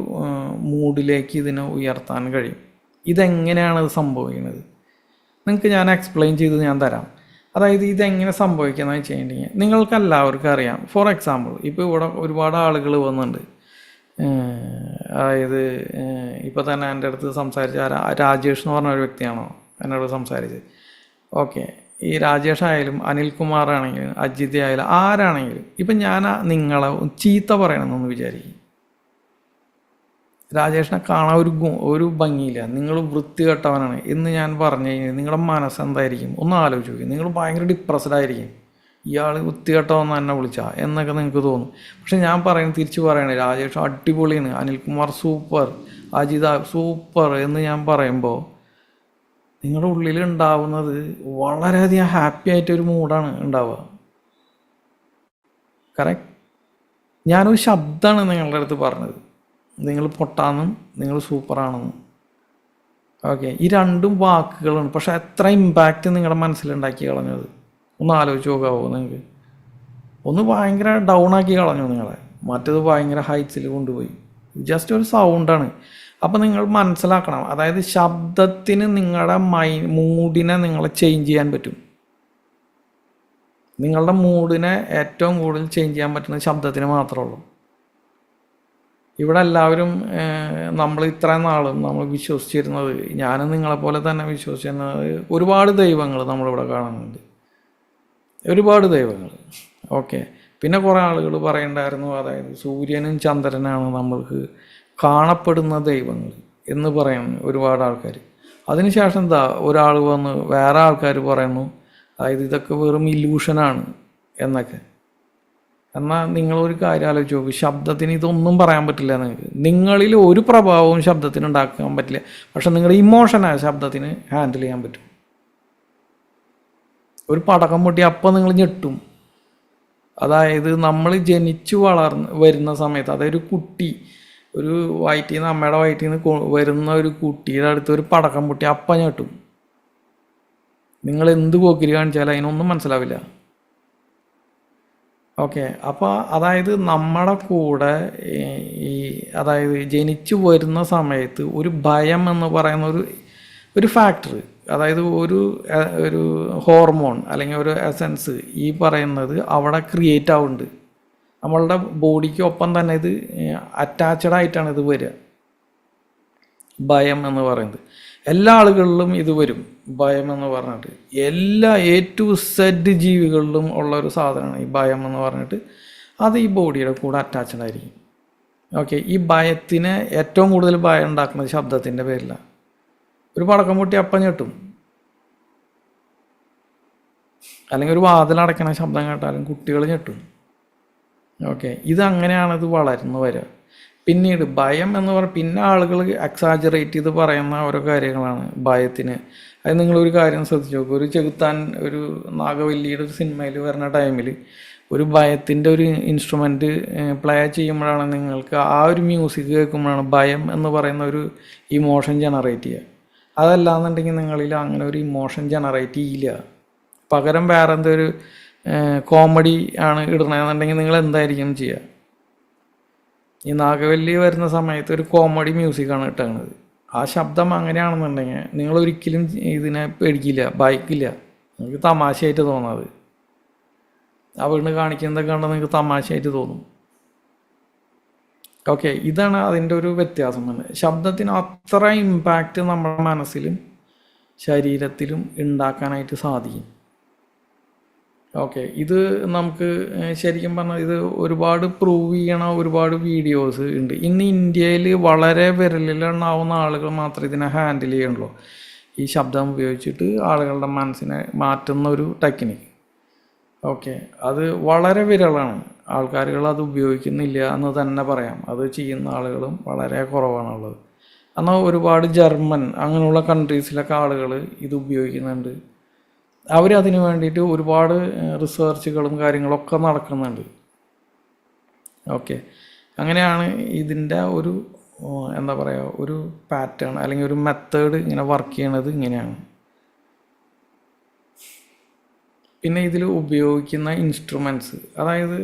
മൂഡിലേക്ക് ഇതിനെ ഉയർത്താൻ കഴിയും. ഇതെങ്ങനെയാണ് ഇത് സംഭവിക്കുന്നത് നിങ്ങൾക്ക് ഞാൻ എക്സ്പ്ലെയിൻ ചെയ്ത് ഞാൻ തരാം. അതായത് ഇതെങ്ങനെ സംഭവിക്കുന്നത് വെച്ച് കഴിഞ്ഞിട്ടുണ്ടെങ്കിൽ നിങ്ങൾക്ക് എല്ലാവർക്കും അറിയാം. ഫോർ എക്സാമ്പിൾ, ഇപ്പോൾ ഇവിടെ ഒരുപാട് ആളുകൾ വന്നിട്ടുണ്ട്. അതായത് ഇപ്പോൾ തന്നെ എൻ്റെ അടുത്ത് സംസാരിച്ച രാജേഷ് എന്ന് പറഞ്ഞ ഒരു വ്യക്തിയാണോ എന്നോട് സംസാരിച്ചത്. ഓക്കെ. ഈ രാജേഷ് ആയാലും അനിൽകുമാർ ആണെങ്കിലും അജിത് ആയാലും ആരാണെങ്കിലും ഇപ്പം ഞാൻ നിങ്ങളെ ചീത്ത പറയണമെന്നൊന്ന് വിചാരിക്കും. രാജേഷിനെ കാണാൻ ഒരു ഭംഗിയില്ല, നിങ്ങൾ വൃത്തികെട്ടവനാണ് എന്ന് ഞാൻ പറഞ്ഞു കഴിഞ്ഞാൽ നിങ്ങളുടെ മനസ്സെന്തായിരിക്കും ഒന്ന് ആലോചിച്ച് നോക്കി. നിങ്ങൾ ഭയങ്കര ഡിപ്രസ്ഡ് ആയിരിക്കും. ഇയാൾ വൃത്തികെട്ടവെന്ന് എന്നെ വിളിച്ചാൽ എന്നൊക്കെ നിങ്ങൾക്ക് തോന്നും. പക്ഷെ ഞാൻ തിരിച്ച് പറയണേ രാജേഷ് അടിപൊളിയാണ്, അനിൽകുമാർ സൂപ്പർ, അജിത സൂപ്പർ എന്ന് ഞാൻ പറയുമ്പോൾ നിങ്ങളുടെ ഉള്ളിൽ ഉണ്ടാവുന്നത് വളരെയധികം ഹാപ്പി ആയിട്ടൊരു മൂഡാണ് ഉണ്ടാവുക. കറക്റ്റ്. ഞാനൊരു ശബ്ദമാണ് നിങ്ങളുടെ അടുത്ത് പറഞ്ഞത്, നിങ്ങൾ പൊട്ടാന്നും നിങ്ങൾ സൂപ്പറാണെന്നും. ഓക്കെ. ഈ രണ്ടും വാക്കുകളാണ്, പക്ഷെ എത്ര ഇമ്പാക്റ്റ് നിങ്ങളുടെ മനസ്സിലുണ്ടാക്കി കളഞ്ഞത് ഒന്ന് ആലോചിച്ച് നോക്കാവോ നിങ്ങൾക്ക്? ഒന്ന് ഭയങ്കര ഡൗൺ ആക്കി കളഞ്ഞു നിങ്ങളെ, മറ്റത് ഭയങ്കര ഹൈറ്റ്സിൽ കൊണ്ടുപോയി. ജസ്റ്റ് ഒരു സൗണ്ടാണ്. അപ്പം നിങ്ങൾ മനസ്സിലാക്കണം, അതായത് ശബ്ദത്തിന് നിങ്ങളുടെ മൂഡിനെ നിങ്ങളെ ചേഞ്ച് ചെയ്യാൻ പറ്റും. നിങ്ങളുടെ മൂഡിനെ ഏറ്റവും കൂടുതൽ ചേഞ്ച് ചെയ്യാൻ പറ്റുന്നത് ശബ്ദത്തിന് മാത്രമേ ഉള്ളൂ. ഇവിടെ എല്ലാവരും നമ്മൾ ഇത്രയും നാളും നമ്മൾ വിശ്വസിച്ചിരുന്നത്, ഞാനും നിങ്ങളെപ്പോലെ തന്നെ വിശ്വസിച്ചിരുന്നത്, ഒരുപാട് ദൈവങ്ങൾ നമ്മളിവിടെ കാണുന്നുണ്ട്, ഒരുപാട് ദൈവങ്ങൾ. ഓക്കെ. പിന്നെ കുറേ ആളുകൾ പറയണ്ടായിരുന്നു, അതായത് സൂര്യനും ചന്ദ്രനാണ് നമ്മൾക്ക് കാണപ്പെടുന്ന ദൈവങ്ങൾ എന്ന് പറയുന്നു ഒരുപാട് ആൾക്കാർ. അതിനുശേഷം എന്താ ഒരാൾ വന്ന് വേറെ ആൾക്കാർ പറയുന്നു, അതായത് ഇതൊക്കെ വെറും ഇല്യൂഷനാണ് എന്നൊക്കെ. എന്നാൽ നിങ്ങളൊരു കാര്യം ആലോചിച്ച് നോക്കും, ശബ്ദത്തിന് ഇതൊന്നും പറയാൻ പറ്റില്ല. നിങ്ങൾക്ക് നിങ്ങളിൽ ഒരു പ്രഭാവവും ശബ്ദത്തിന് ഉണ്ടാക്കാൻ പറ്റില്ല, പക്ഷെ നിങ്ങളുടെ ഇമോഷനായ ശബ്ദത്തിന് ഹാൻഡിൽ ചെയ്യാൻ പറ്റും. ഒരു പടക്കം പൊട്ടി അപ്പം നിങ്ങൾ ഞെട്ടും. അതായത് നമ്മൾ ജനിച്ചു വരുന്ന സമയത്ത്, അതായത് ഒരു കുട്ടി, ഒരു വയറ്റിൽ നിന്ന്, അമ്മയുടെ വയറ്റിൽ നിന്ന് വരുന്ന ഒരു കുട്ടിയുടെ അടുത്ത് ഒരു പടക്കം പൊട്ടി അപ്പം ഞെട്ടും. നിങ്ങൾ എന്ത് പോക്കിരി കാണിച്ചാലും അതിനൊന്നും മനസ്സിലാവില്ല. ഓക്കെ, അപ്പോൾ അതായത് നമ്മുടെ കൂടെ ഈ അതായത് ജനിച്ചു വരുന്ന സമയത്ത് ഒരു ഭയം എന്ന് പറയുന്ന ഒരു ഫാക്ടർ, അതായത് ഒരു ഹോർമോൺ അല്ലെങ്കിൽ ഒരു എസൻസ് ഈ പറയുന്നത് അവിടെ ക്രിയേറ്റ് ആവുന്നുണ്ട്. നമ്മളുടെ ബോഡിക്ക് ഒപ്പം തന്നെ ഇത് അറ്റാച്ച്ഡ് ആയിട്ടാണ് ഇത് വരിക. ഭയം എന്ന് പറയുന്നത് എല്ലാ ആളുകളിലും ഇത് വരും. ഭയം എന്ന് പറഞ്ഞിട്ട് എല്ലാ A to Z ജീവികളിലും ഉള്ള ഒരു സാധനമാണ് ഈ ഭയം എന്ന് പറഞ്ഞിട്ട്. അത് ഈ ബോഡിയുടെ കൂടെ അറ്റാച്ച്ഡ് ആയിരിക്കും. ഓക്കെ, ഈ ഭയത്തിന് ഏറ്റവും കൂടുതൽ ഭയം ഉണ്ടാക്കുന്നത് ശബ്ദത്തിൻ്റെ പേരിലാണ്. ഒരു പടക്കം പൊട്ടി അപ്പം ഞെട്ടും, അല്ലെങ്കിൽ ഒരു വാതിലടയ്ക്കണ ശബ്ദം കേട്ടാലും കുട്ടികൾ ഞെട്ടും. ഓക്കെ, ഇതങ്ങനെയാണ് ഇത് വളർന്നു വരിക. പിന്നീട് ഭയം എന്ന് പിന്നെ ആളുകൾ എക്സാജറേറ്റ് ചെയ്ത് പറയുന്ന ഓരോ കാര്യങ്ങളാണ് ഭയത്തിന്. അത് നിങ്ങളൊരു കാര്യം ശ്രദ്ധിച്ചു നോക്കുക, ഒരു ചെകുത്താൻ, ഒരു നാഗവല്ലിയുടെ ഒരു സിനിമയിൽ വരുന്ന ടൈമിൽ ഒരു ഭയത്തിൻ്റെ ഒരു ഇൻസ്ട്രുമെൻറ്റ് പ്ലേ ചെയ്യുമ്പോഴാണ് നിങ്ങൾക്ക് ആ ഒരു മ്യൂസിക് കേൾക്കുമ്പോഴാണ് ഭയം എന്ന് പറയുന്ന ഒരു ഇമോഷൻ ജനറേറ്റ് ചെയ്യുക. അതല്ലാന്നുണ്ടെങ്കിൽ നിങ്ങളിൽ അങ്ങനെ ഒരു ഇമോഷൻ ജനറേറ്റ് ചെയ്യില്ല. പകരം വേറെ എന്തൊരു കോമഡി ആണ് ഇടണമെന്നുണ്ടെങ്കിൽ നിങ്ങൾ എന്തായിരിക്കും ചെയ്യുക? ഈ നാഗവല്ലി വരുന്ന സമയത്ത് ഒരു കോമഡി മ്യൂസിക്കാണ് ഇട്ടത്. ആ ശബ്ദം അങ്ങനെയാണെന്നുണ്ടെങ്കിൽ നിങ്ങൾ ഒരിക്കലും ഇതിനെ പേടിക്കില്ല, ഭയക്കില്ല. നിങ്ങൾക്ക് തമാശയായിട്ട് തോന്നാത്. ആ വീണ് കാണിക്കുന്നതൊക്കെ കണ്ടാൽ നിങ്ങൾക്ക് തമാശയായിട്ട് തോന്നും. ഓക്കെ, ഇതാണ് അതിൻ്റെ ഒരു വ്യത്യാസം തന്നെ. ശബ്ദത്തിന് അത്ര ഇമ്പാക്റ്റ് നമ്മുടെ മനസ്സിലും ശരീരത്തിലും ഉണ്ടാക്കാനായിട്ട് സാധിക്കും. ഓക്കെ, ഇത് നമുക്ക് ശരിക്കും പറഞ്ഞാൽ ഇത് ഒരുപാട് പ്രൂവ് ചെയ്യണ ഒരുപാട് വീഡിയോസ് ഉണ്ട്. ഇന്ന് ഇന്ത്യയിൽ വളരെ വിരലിലെണ്ണാവുന്ന ആളുകൾ മാത്രമേ ഇതിനെ ഹാൻഡിൽ ചെയ്യണുള്ളൂ. ഈ ശബ്ദം ഉപയോഗിച്ചിട്ട് ആളുകളുടെ മനസ്സിനെ മാറ്റുന്ന ഒരു ടെക്നിക്ക്. ഓക്കെ, അത് വളരെ വിരളാണ്. ആൾക്കാരുകൾ അത് ഉപയോഗിക്കുന്നില്ല എന്ന് തന്നെ പറയാം. അത് ചെയ്യുന്ന ആളുകളും വളരെ കുറവാണുള്ളത്. എന്നാൽ ഒരുപാട് ജർമ്മൻ അങ്ങനെയുള്ള കൺട്രീസിലൊക്കെ ആളുകൾ ഇത് ഉപയോഗിക്കുന്നുണ്ട്. അവരതിന് വേണ്ടിയിട്ട് ഒരുപാട് റിസർച്ചുകളും കാര്യങ്ങളൊക്കെ നടക്കുന്നുണ്ട്. ഓക്കെ, അങ്ങനെയാണ് ഇതിൻ്റെ ഒരു എന്താ പറയുക, ഒരു പാറ്റേൺ അല്ലെങ്കിൽ ഒരു മെത്തേഡ് ഇങ്ങനെ വർക്ക് ചെയ്യണത് ഇങ്ങനെയാണ്. പിന്നെ ഇതിൽ ഉപയോഗിക്കുന്ന ഇൻസ്ട്രുമെൻറ്റ്സ്, അതായത്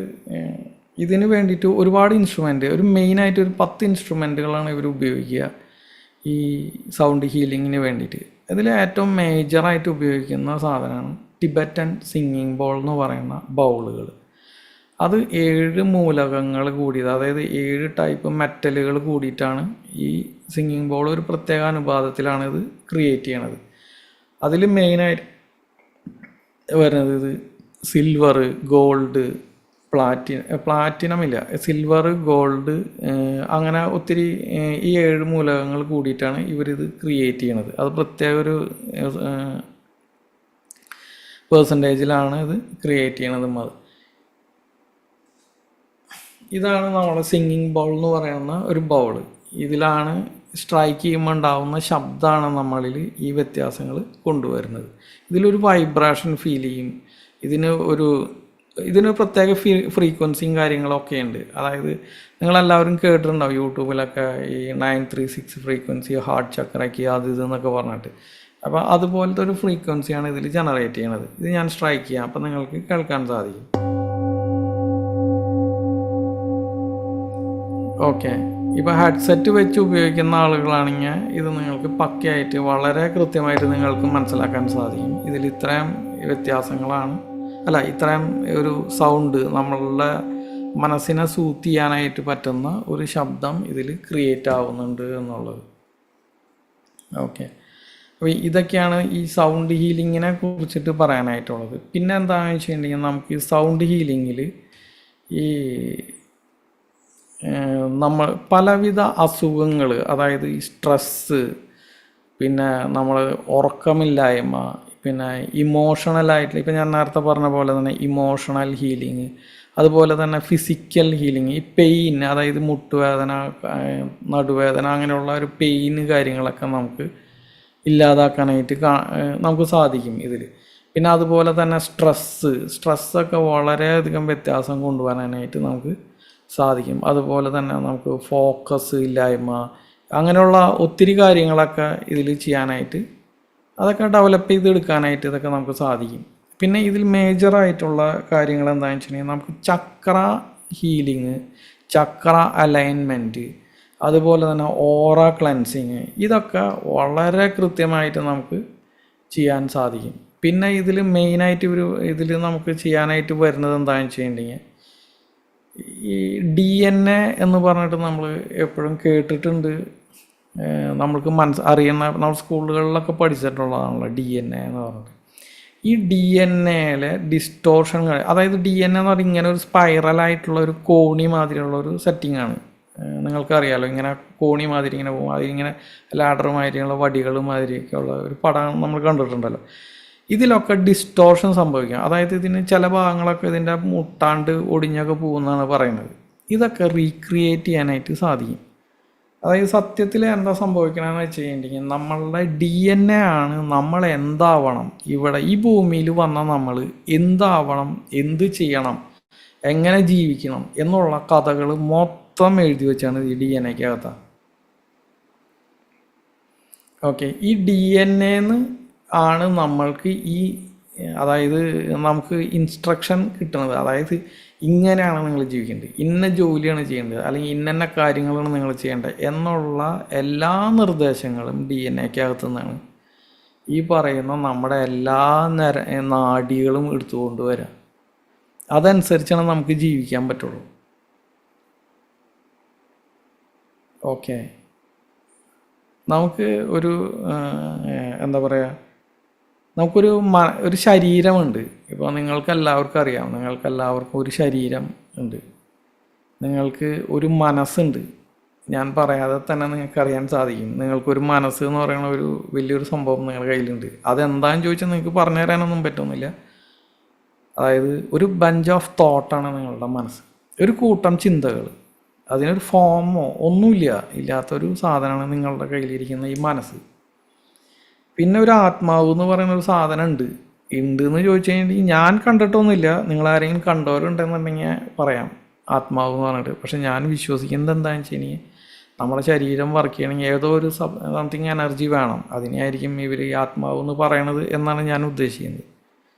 ഇതിന് വേണ്ടിയിട്ട് ഒരുപാട് ഇൻസ്ട്രുമെൻറ്റ്, ഒരു മെയിനായിട്ട് ഒരു 10 ഇൻസ്ട്രുമെൻറ്റുകളാണ് ഇവർ ഉപയോഗിക്കുക ഈ സൗണ്ട് ഹീലിങ്ങിന് വേണ്ടിയിട്ട്. ഇതിൽ ഏറ്റവും മേജറായിട്ട് ഉപയോഗിക്കുന്ന സാധനമാണ് ടിബറ്റൻ സിംഗിങ് ബോൾ എന്ന് പറയുന്ന ബൗളുകൾ. അത് 7 മൂലകങ്ങൾ കൂടിയത്, അതായത് 7 ടൈപ്പ് മെറ്റലുകൾ കൂടിയിട്ടാണ് ഈ സിംഗിങ് ബോൾ ഒരു പ്രത്യേക അനുപാതത്തിലാണ് ഇത് ക്രിയേറ്റ് ചെയ്യണത്. അതിൽ മെയിനായിട്ട് വരുന്നത് ഇത് സിൽവർ, ഗോൾഡ്, പ്ലാറ്റിനം ഇല്ല, സിൽവർ, ഗോൾഡ്, അങ്ങനെ ഒത്തിരി ഈ 7 മൂലകങ്ങൾ കൂടിയിട്ടാണ് ഇവരിത് ക്രിയേറ്റ് ചെയ്യണത്. അത് പ്രത്യേക ഒരു പേഴ്സൻറ്റേജിലാണ് ഇത് ക്രിയേറ്റ് ചെയ്യണതും. ഇതാണ് നമ്മുടെ സിംഗിങ് ബൗൾ എന്ന് പറയുന്ന ഒരു ബൗള്. ഇതിലാണ് സ്ട്രൈക്ക് ചെയ്യുമ്പോൾ ഉണ്ടാവുന്ന ശബ്ദമാണ് നമ്മളിൽ ഈ വ്യത്യാസങ്ങൾ കൊണ്ടുവരുന്നത്. ഇതിലൊരു വൈബ്രേഷൻ ഫീൽ ചെയ്യും. ഇതിന് പ്രത്യേക ഫ്രീക്വൻസിയും കാര്യങ്ങളൊക്കെ ഉണ്ട്. അതായത് നിങ്ങളെല്ലാവരും കേട്ടിട്ടുണ്ടാവും യൂട്യൂബിലൊക്കെ ഈ 936 ഫ്രീക്വൻസി, ഹാർട്ട് ചക്രയ്ക്ക് അത് ഇതെന്നൊക്കെ പറഞ്ഞിട്ട്. അപ്പോൾ അതുപോലത്തെ ഒരു ഫ്രീക്വൻസിയാണ് ഇതിൽ ജനറേറ്റ് ചെയ്യണത്. ഇത് ഞാൻ സ്ട്രൈക്ക് ചെയ്യാം, അപ്പോൾ നിങ്ങൾക്ക് കേൾക്കാൻ സാധിക്കും. ഓക്കെ, ഇപ്പോൾ ഹെഡ്സെറ്റ് വെച്ച് ഉപയോഗിക്കുന്ന ആളുകളാണെങ്കിൽ ഇത് നിങ്ങൾക്ക് പക്കയായിട്ട് വളരെ കൃത്യമായിട്ട് നിങ്ങൾക്ക് മനസ്സിലാക്കാൻ സാധിക്കും. ഇതിൽ ഇത്രയും വ്യത്യാസങ്ങളാണ്, ഇത്രയും ഒരു സൗണ്ട് നമ്മളുടെ മനസ്സിനെ സൂത്ത് ചെയ്യാനായിട്ട് പറ്റുന്ന ഒരു ശബ്ദം ഇതിൽ ക്രിയേറ്റ് ആവുന്നുണ്ട് എന്നുള്ളത്. ഓക്കെ, അപ്പോൾ ഇതൊക്കെയാണ് ഈ സൗണ്ട് ഹീലിങ്ങിനെ കുറിച്ചിട്ട് പറയാനായിട്ടുള്ളത്. പിന്നെ എന്താണെന്ന് വെച്ചിട്ടുണ്ടെങ്കിൽ നമുക്ക് ഈ സൗണ്ട് ഹീലിങ്ങിൽ ഈ നമ്മൾ പലവിധ അസുഖങ്ങൾ, അതായത് ഈ സ്ട്രെസ്സ്, പിന്നെ നമ്മൾ ഉറക്കമില്ലായ്മ, പിന്നെ ഇമോഷണലായിട്ടുള്ള, ഇപ്പം ഞാൻ നേരത്തെ പറഞ്ഞ പോലെ തന്നെ ഇമോഷണൽ ഹീലിങ്, അതുപോലെ തന്നെ ഫിസിക്കൽ ഹീലിങ്. ഈ പെയിൻ, അതായത് മുട്ടുവേദന, നടുവേദന, അങ്ങനെയുള്ള ഒരു പെയിന് കാര്യങ്ങളൊക്കെ നമുക്ക് ഇല്ലാതാക്കാനായിട്ട് നമുക്ക് സാധിക്കും ഇതിൽ. പിന്നെ അതുപോലെ തന്നെ സ്ട്രെസ്സൊക്കെ വളരെയധികം വ്യത്യാസം കൊണ്ടുവരാനായിട്ട് നമുക്ക് സാധിക്കും. അതുപോലെ തന്നെ നമുക്ക് ഫോക്കസ് ഇല്ലായ്മ, അങ്ങനെയുള്ള ഒത്തിരി കാര്യങ്ങളൊക്കെ ഇതിൽ ചെയ്യാനായിട്ട്, അതൊക്കെ ഡെവലപ്പ് ചെയ്തെടുക്കാനായിട്ട് ഇതൊക്കെ നമുക്ക് സാധിക്കും. പിന്നെ ഇതിൽ മേജറായിട്ടുള്ള കാര്യങ്ങൾ എന്താണെന്ന് വെച്ചിട്ടുണ്ടെങ്കിൽ നമുക്ക് ചക്ര ഹീലിങ്, ചക്ര അലൈൻമെൻറ്റ്, അതുപോലെ തന്നെ ഓറ ക്ലെൻസിങ്, ഇതൊക്കെ വളരെ കൃത്യമായിട്ട് നമുക്ക് ചെയ്യാൻ സാധിക്കും. പിന്നെ ഇതിൽ മെയിനായിട്ട് ഇതിൽ നമുക്ക് ചെയ്യാനായിട്ട് വരുന്നത് എന്താണെന്ന് വെച്ചിട്ടുണ്ടെങ്കിൽ ഈ DNA എന്ന് പറഞ്ഞിട്ട് നമ്മൾ എപ്പോഴും കേട്ടിട്ടുണ്ട്, നമ്മൾക്ക് അറിയുന്ന, നമ്മൾ സ്കൂളുകളിലൊക്കെ പഠിച്ചിട്ടുള്ളതാണല്ലോ DNA എന്ന് പറഞ്ഞിട്ട്. ഈ DNAയിലെ ഡിസ്റ്റോർഷൻ, അതായത് DNA എന്ന് പറഞ്ഞാൽ ഇങ്ങനെ ഒരു സ്പൈറലായിട്ടുള്ള ഒരു കോണി മാതിരിയുള്ള ഒരു സെറ്റിംഗാണ്. നിങ്ങൾക്കറിയാമല്ലോ, ഇങ്ങനെ കോണി മാതിരി ഇങ്ങനെ പോകും, അതിങ്ങനെ ലാഡർ മാതിരിയുള്ള വടികൾ മാതിരിയൊക്കെ ഉള്ള ഒരു പടം നമ്മൾ കണ്ടിട്ടുണ്ടല്ലോ. ഇതിലൊക്കെ ഡിസ്റ്റോർഷൻ സംഭവിക്കാം. അതായത് ഇതിന് ചില ഭാഗങ്ങളൊക്കെ ഇതിൻ്റെ മുട്ടാണ്ട് ഒടിഞ്ഞൊക്കെ പോകുമെന്നാണ് പറയുന്നത്. ഇതൊക്കെ റീക്രിയേറ്റ് ചെയ്യാനായിട്ട് സാധിക്കും. അതായത് സത്യത്തിൽ എന്താ സംഭവിക്കണമെന്ന് വെച്ച് കഴിഞ്ഞിട്ടുണ്ടെങ്കിൽ നമ്മളുടെ DNA ആണ് നമ്മൾ എന്താവണം, ഇവിടെ ഈ ഭൂമിയിൽ വന്ന നമ്മൾ എന്താവണം, എന്ത് ചെയ്യണം, എങ്ങനെ ജീവിക്കണം എന്നുള്ള കഥകൾ മൊത്തം എഴുതി വെച്ചാണ് ഈ DNA-ക്കകത്ത്. ഓക്കെ, ഈ DNA-ന്ന് ആണ് നമ്മൾക്ക് അതായത് നമുക്ക് ഇൻസ്ട്രക്ഷൻ കിട്ടുന്നത്. അതായത് ഇങ്ങനെയാണ് നിങ്ങൾ ജീവിക്കേണ്ടത്, ഇന്ന ജോലിയാണ് ചെയ്യേണ്ടത്, അല്ലെങ്കിൽ ഇന്ന കാര്യങ്ങളാണ് നിങ്ങൾ ചെയ്യേണ്ടത് എന്നുള്ള എല്ലാ നിർദ്ദേശങ്ങളും DNA-ക്കകത്തു നിന്നാണ് ഈ പറയുന്ന നമ്മുടെ എല്ലാ നാഡികളും എടുത്തുകൊണ്ട് വരാം. അതനുസരിച്ചാണ് നമുക്ക് ജീവിക്കാൻ പറ്റുള്ളൂ. ഓക്കെ, നമുക്ക് എന്താ പറയുക, നമുക്കൊരു ശരീരമുണ്ട്. ഇപ്പോൾ നിങ്ങൾക്കെല്ലാവർക്കും അറിയാം, നിങ്ങൾക്കെല്ലാവർക്കും ഒരു ശരീരം ഉണ്ട്, നിങ്ങൾക്ക് ഒരു മനസ്സുണ്ട്. ഞാൻ പറയാതെ തന്നെ നിങ്ങൾക്കറിയാൻ സാധിക്കും, നിങ്ങൾക്കൊരു മനസ്സ് എന്ന് പറയുന്ന ഒരു വലിയൊരു സംഭവം നിങ്ങളുടെ കയ്യിലുണ്ട്. അതെന്താണെന്ന് ചോദിച്ചാൽ നിങ്ങൾക്ക് പറഞ്ഞു തരാനൊന്നും പറ്റുന്നില്ല. അതായത് ഒരു ബഞ്ച് ഓഫ് തോട്ടാണ് നിങ്ങളുടെ മനസ്സ്, ഒരു കൂട്ടം ചിന്തകൾ. അതിനൊരു ഫോമോ ഇല്ലാത്തൊരു സാധനമാണ് നിങ്ങളുടെ കയ്യിലിരിക്കുന്ന ഈ മനസ്സ്. പിന്നെ ഒരു ആത്മാവ് എന്ന് പറയുന്ന ഒരു സാധനം ഉണ്ട് എന്ന് ചോദിച്ചു കഴിഞ്ഞിട്ടുണ്ടെങ്കിൽ ഞാൻ കണ്ടിട്ടൊന്നുമില്ല. നിങ്ങളാരെങ്കിലും കണ്ടവരുണ്ടെന്നുണ്ടെങ്കിൽ പറയാം ആത്മാവ് എന്ന് പറഞ്ഞിട്ട്. പക്ഷെ ഞാൻ വിശ്വസിക്കുന്നത് എന്താണെന്ന് വെച്ച് കഴിഞ്ഞാൽ നമ്മുടെ ശരീരം വർക്ക് ചെയ്യണമെങ്കിൽ ഏതോ ഒരു സംതിങ് എനർജി വേണം, അതിനെയായിരിക്കും ഇവർ ഈ ആത്മാവ് എന്ന് പറയണത് എന്നാണ് ഞാൻ ഉദ്ദേശിക്കുന്നത്.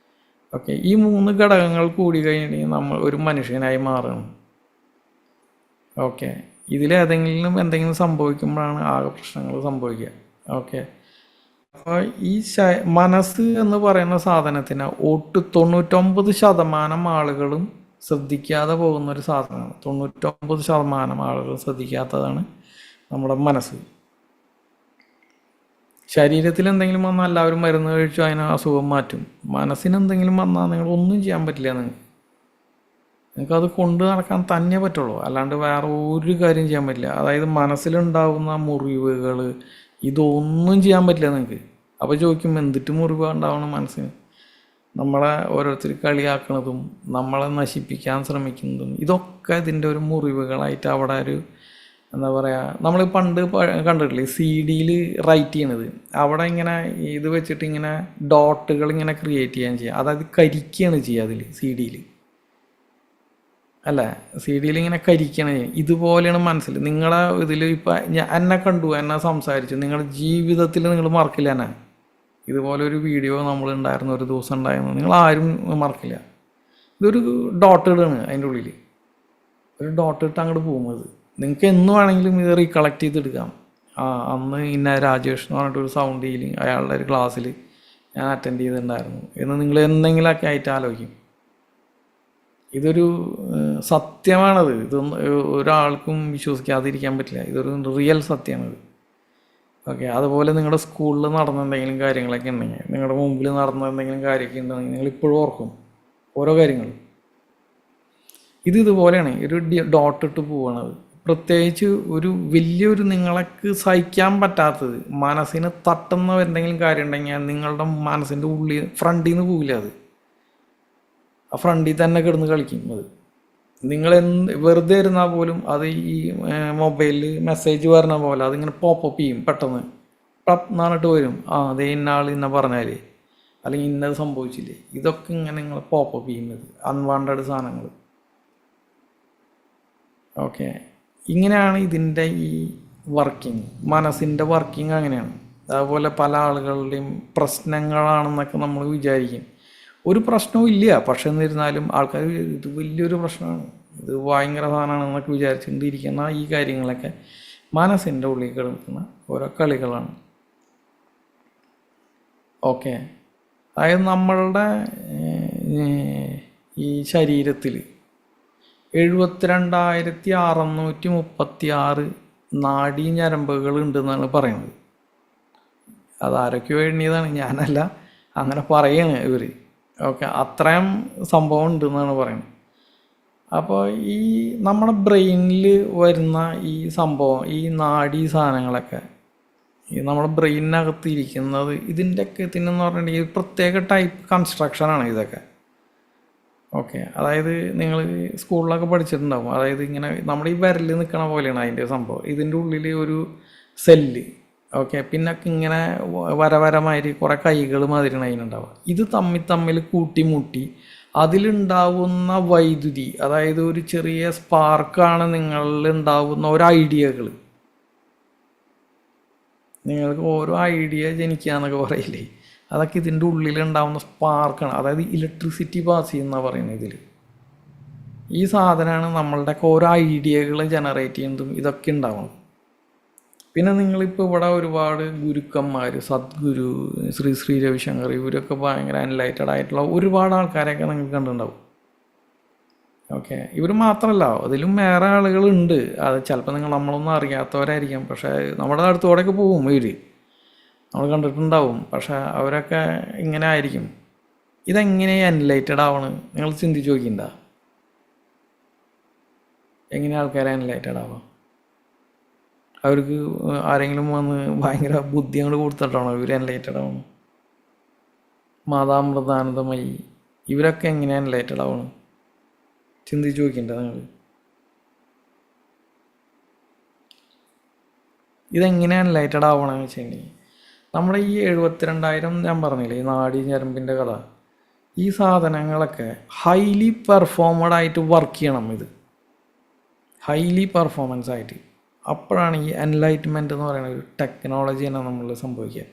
ഓക്കെ, ഈ 3 ഘടകങ്ങൾ കൂടി കഴിഞ്ഞിട്ടുണ്ടെങ്കിൽ നമ്മൾ ഒരു മനുഷ്യനായി മാറണം. ഓക്കെ, എന്തെങ്കിലും സംഭവിക്കുമ്പോഴാണ് ആകെ പ്രശ്നങ്ങൾ സംഭവിക്കുക. ഓക്കെ, അപ്പോൾ ഈ മനസ്സ് എന്ന് പറയുന്ന സാധനത്തിന് 99% ആളുകളും ശ്രദ്ധിക്കാതെ പോകുന്നൊരു സാധനമാണ്. 99% ആളുകൾ ശ്രദ്ധിക്കാത്തതാണ് നമ്മുടെ മനസ്സ്. ശരീരത്തിൽ എന്തെങ്കിലും വന്നാൽ എല്ലാവരും മരുന്ന് കഴിച്ചു അതിന് അസുഖം മാറ്റും. മനസ്സിന് എന്തെങ്കിലും വന്നാൽ നിങ്ങൾ ഒന്നും ചെയ്യാൻ പറ്റില്ല. നിങ്ങൾക്കത് കൊണ്ട് നടക്കാൻ തന്നെ പറ്റുള്ളൂ, അല്ലാണ്ട് വേറെ ഒരു കാര്യം ചെയ്യാൻ പറ്റില്ല. അതായത് മനസ്സിലുണ്ടാകുന്ന മുറിവുകൾ, ഇതൊന്നും ചെയ്യാൻ പറ്റില്ല നിങ്ങൾക്ക്. അപ്പോൾ ചോദിക്കും, എന്തിട്ട് മുറിവ് ഉണ്ടാവണം മനസ്സിന്? നമ്മളെ ഓരോരുത്തർ കളിയാക്കണതും നമ്മളെ നശിപ്പിക്കാൻ ശ്രമിക്കുന്നതും ഇതൊക്കെ ഇതിൻ്റെ ഒരു മുറിവുകളായിട്ട് അവിടെ എന്താ പറയുക, നമ്മൾ പണ്ട് കണ്ടിട്ടില്ലേ CD-യിൽ റൈറ്റ് ചെയ്യണത്, അവിടെ ഇങ്ങനെ ഇത് വെച്ചിട്ട് ഇങ്ങനെ ഡോട്ടുകൾ ഇങ്ങനെ ക്രിയേറ്റ് ചെയ്യാൻ ചെയ്യുക. അതായത് കരിക്കുകയാണ് ചെയ്യുക അതിൽ CD-യിൽ, അല്ല CD-യിൽ ഇങ്ങനെ കരിക്കുകയാണ് ചെയ്യുക. ഇതുപോലെയാണ് മനസ്സിൽ നിങ്ങളെ ഇതിൽ. ഇപ്പം എന്നെ കണ്ടു, എന്നെ സംസാരിച്ചു, നിങ്ങളുടെ ജീവിതത്തിൽ നിങ്ങൾ മറക്കില്ല. എന്നെ ഇതുപോലെ ഒരു വീഡിയോ നമ്മളുണ്ടായിരുന്നു, ഒരു ദിവസം ഉണ്ടായിരുന്നു, നിങ്ങൾ ആരും മറക്കില്ല. ഇതൊരു ഡോട്ട് ഇടാണ്, അതിൻ്റെ ഉള്ളിൽ ഒരു ഡോട്ട് ഇട്ട് അങ്ങോട്ട് പോകുന്നത്. നിങ്ങൾക്ക് എന്ന് വേണമെങ്കിലും ഇത് റീകളക്ട് ചെയ്തെടുക്കാം. അന്ന് ഇന്ന രാജേഷ് എന്ന് പറഞ്ഞിട്ടൊരു സൗണ്ട് ഹീലിംഗ് അയാളുടെ ഒരു ക്ലാസ്സിൽ ഞാൻ അറ്റൻഡ് ചെയ്തിട്ടുണ്ടായിരുന്നു എന്ന് നിങ്ങൾ എന്തെങ്കിലുമൊക്കെ ആയിട്ട് ആലോചിക്കും. ഇതൊരു സത്യമാണത്. ഇതൊന്നും ഒരാൾക്കും വിശ്വസിക്കാതിരിക്കാൻ പറ്റില്ല. ഇതൊരു റിയൽ സത്യമാണത്. ഓക്കെ, അതുപോലെ നിങ്ങളുടെ സ്കൂളിൽ നടന്ന എന്തെങ്കിലും കാര്യങ്ങളൊക്കെ ഉണ്ടെങ്കിൽ, നിങ്ങളുടെ മുമ്പിൽ നടന്ന എന്തെങ്കിലും കാര്യമൊക്കെ ഉണ്ടെങ്കിൽ നിങ്ങളിപ്പോഴും ഓർക്കും ഓരോ കാര്യങ്ങളും. ഇതുപോലെയാണ്, ഒരു ഡോട്ട് ഇട്ട് പോവാണത്. പ്രത്യേകിച്ച് ഒരു വലിയൊരു നിങ്ങൾക്ക് സഹിക്കാൻ പറ്റാത്തത് മനസ്സിന് തട്ടുന്ന എന്തെങ്കിലും കാര്യം ഉണ്ടെങ്കിൽ നിങ്ങളുടെ മനസ്സിൻ്റെ ഉള്ളിൽ ഫ്രണ്ടിൽ നിന്ന് പോകില്ല. അത് ആ ഫ്രണ്ടിൽ തന്നെ കിടന്ന് കളിക്കും. അത് നിങ്ങൾ വെറുതെ ഇരുന്നാൽ പോലും അത് ഈ മൊബൈലിൽ മെസ്സേജ് പറഞ്ഞ പോലെ അതിങ്ങനെ പോപ്പപ്പ് ചെയ്യും പെട്ടെന്ന്. ടപ്പ് എന്നിട്ട് വരും, അതേ ഇന്ന ആൾ ഇന്ന പറഞ്ഞാൽ, അല്ലെങ്കിൽ ഇന്നത് സംഭവിച്ചില്ലേ. ഇതൊക്കെ ഇങ്ങനെ നിങ്ങൾ പോപ്പപ്പ് ചെയ്യുന്നത് അൺവാണ്ടഡ് സാധനങ്ങൾ. ഓക്കെ, ഇങ്ങനെയാണ് ഇതിൻ്റെ ഈ വർക്കിംഗ്, മനസ്സിൻ്റെ വർക്കിംഗ് അങ്ങനെയാണ്. അതുപോലെ പല ആളുകളുടെയും പ്രശ്നങ്ങളാണെന്നൊക്കെ നമ്മൾ വിചാരിക്കും. ഒരു പ്രശ്നവും ഇല്ല, പക്ഷെ എന്നിരുന്നാലും ആൾക്കാർ ഇത് വലിയൊരു പ്രശ്നമാണ്, ഇത് ഭയങ്കര സാധനമാണെന്നൊക്കെ വിചാരിച്ചുകൊണ്ടിരിക്കുന്ന ഈ കാര്യങ്ങളൊക്കെ മനസ്സിൻ്റെ ഉള്ളിൽ കിടക്കുന്ന ഓരോ കളികളാണ്. ഓക്കെ, അതായത് നമ്മളുടെ ഈ ശരീരത്തിൽ 72,636 നാഡീ ഞരമ്പുകൾ ഉണ്ടെന്നാണ് പറയുന്നത്. അതാരൊക്കെയോ എണ്ണിയതാണ്, ഞാനല്ല, അങ്ങനെ പറയാണ് ഇവർ. ഓക്കെ, അത്രയും സംഭവം ഉണ്ടെന്നാണ് പറയുന്നത്. അപ്പോൾ ഈ നമ്മുടെ ബ്രെയിനിൽ വരുന്ന ഈ സംഭവം, ഈ നാഡീ സാധനങ്ങളൊക്കെ ഈ നമ്മുടെ ബ്രെയിനകത്ത് ഇരിക്കുന്നത് ഇതിൻ്റെയൊക്കെ ഇതിനെന്ന് പറഞ്ഞിട്ടുണ്ടെങ്കിൽ പ്രത്യേക ടൈപ്പ് കൺസ്ട്രക്ഷനാണ് ഇതൊക്കെ. ഓക്കെ, അതായത് നിങ്ങൾ സ്കൂളിലൊക്കെ പഠിച്ചിട്ടുണ്ടാവും. അതായത് ഇങ്ങനെ നമ്മുടെ ഈ വിരൽ നിൽക്കണ പോലെയാണ് അതിൻ്റെ സംഭവം. ഇതിൻ്റെ ഉള്ളിൽ ഒരു സെല്ല്, ഓക്കെ, പിന്നെ ഇങ്ങനെ വരമാതിരി കുറേ കൈകൾ മാതിരിയാണ് അതിനുണ്ടാവുക. ഇത് തമ്മിൽ കൂട്ടിമുട്ടി അതിലുണ്ടാവുന്ന വൈദ്യുതി, അതായത് ഒരു ചെറിയ സ്പാർക്കാണ് നിങ്ങളിൽ ഉണ്ടാവുന്ന ഓരോ ഐഡിയകൾ. നിങ്ങൾക്ക് ഓരോ ഐഡിയ ജനിക്കുക എന്നൊക്കെ പറയില്ലേ, അതൊക്കെ ഇതിൻ്റെ ഉള്ളിലുണ്ടാവുന്ന സ്പാർക്കാണ്. അതായത് ഇലക്ട്രിസിറ്റി പാസ് ചെയ്യുന്ന പറയുന്നത് ഇതിൽ. ഈ സാധനമാണ് നമ്മളുടെയൊക്കെ ഓരോ ഐഡിയകൾ ജനറേറ്റ് ചെയ്യുന്നതും ഇതൊക്കെ ഉണ്ടാവുന്നത്. പിന്നെ നിങ്ങളിപ്പോൾ ഇവിടെ ഒരുപാട് ഗുരുക്കന്മാർ, സദ്ഗുരു, ശ്രീ രവിശങ്കർ, ഇവരൊക്കെ ഭയങ്കര എൻലൈറ്റഡ് ആയിട്ടുള്ള ഒരുപാട് ആൾക്കാരെയൊക്കെ നിങ്ങൾക്ക് കണ്ടിട്ടുണ്ടാവും. ഓക്കെ, ഇവർ മാത്രമല്ല, അതിലും വേറെ ആളുകളുണ്ട്. അത് ചിലപ്പോൾ നമ്മളൊന്നും അറിയാത്തവരായിരിക്കാം, പക്ഷേ നമ്മുടെ അടുത്തോടെയൊക്കെ പോകും ഇവർ, നമ്മൾ കണ്ടിട്ടുണ്ടാവും. പക്ഷേ അവരൊക്കെ ഇങ്ങനെ ആയിരിക്കും. ഇതെങ്ങനെ എൻലൈറ്റഡ് ആവണം നിങ്ങൾ ചിന്തിച്ച് നോക്കിണ്ട. എങ്ങനെ ആൾക്കാരെ എൻലൈറ്റഡ് ആവാം? അവർക്ക് ആരെങ്കിലും വന്ന് ഭയങ്കര ബുദ്ധി അങ്ങോട്ട് കൊടുത്തിട്ടാണോ ഇവർ എൻലൈറ്റഡ് ആവണം? മാതാമൃതാനന്ദമയി ഇവരൊക്കെ എങ്ങനെ എൻലൈറ്റഡ് ആവണം? ചിന്തിച്ച് നോക്കിണ്ട നിങ്ങൾ. ഇതെങ്ങനെ എൻലൈറ്റഡ് ആവണമെന്ന് വെച്ചിട്ടുണ്ടെങ്കിൽ നമ്മുടെ ഈ 72,000 ഞാൻ പറഞ്ഞില്ലേ ഈ നാഡീ ഞരമ്പിൻ്റെ കഥ, ഈ സാധനങ്ങളൊക്കെ ഹൈലി പെർഫോമഡ് ആയിട്ട് വർക്ക് ചെയ്യണം. ഇത് ഹൈലി പെർഫോമൻസ് ആയിട്ട്, അപ്പോഴാണ് ഈ എൻലൈറ്റ്മെൻറ്റ് എന്ന് പറയുന്ന ഒരു ടെക്നോളജി തന്നെ നമ്മൾ സംഭവിക്കുക.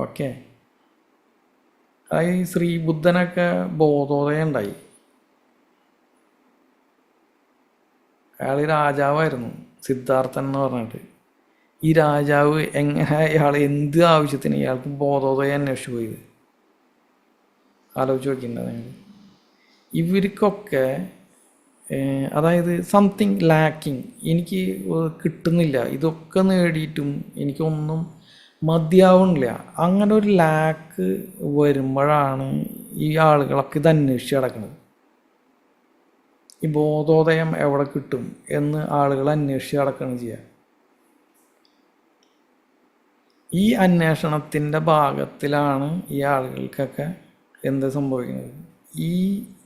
ഓക്കെ, അതായത് ശ്രീ ബുദ്ധനൊക്കെ ബോധോദയം ഉണ്ടായി. അയാൾ രാജാവായിരുന്നു, സിദ്ധാർത്ഥൻ എന്ന് പറഞ്ഞിട്ട്. ഈ രാജാവ് എങ്ങനെ അയാൾ എന്ത് ആവശ്യത്തിന് ഇയാൾക്ക് ബോധോദയം അന്വേഷിച്ചു പോയത് ആലോചിച്ച് നോക്കിയിട്ടുണ്ടോ നിങ്ങൾ? ഇവർക്കൊക്കെ അതായത് സംതിങ് ലാക്കിങ്, എനിക്ക് കിട്ടുന്നില്ല, ഇതൊക്കെ നേടിയിട്ടും എനിക്കൊന്നും മതിയാവണില്ല. അങ്ങനെ ഒരു ലാക്ക് വരുമ്പോഴാണ് ഈ ആളുകളൊക്കെ ഇത് അന്വേഷിച്ച് നടക്കുന്നത്. ഈ ബോധോദയം എവിടെ കിട്ടും എന്ന് ആളുകൾ അന്വേഷിച്ച് നടക്കുകയാണ് ചെയ്യുക. ഈ അന്വേഷണത്തിൻ്റെ ഭാഗത്തിലാണ് ഈ ആളുകൾക്കൊക്കെ എന്ത് സംഭവിക്കുന്നത്, ഈ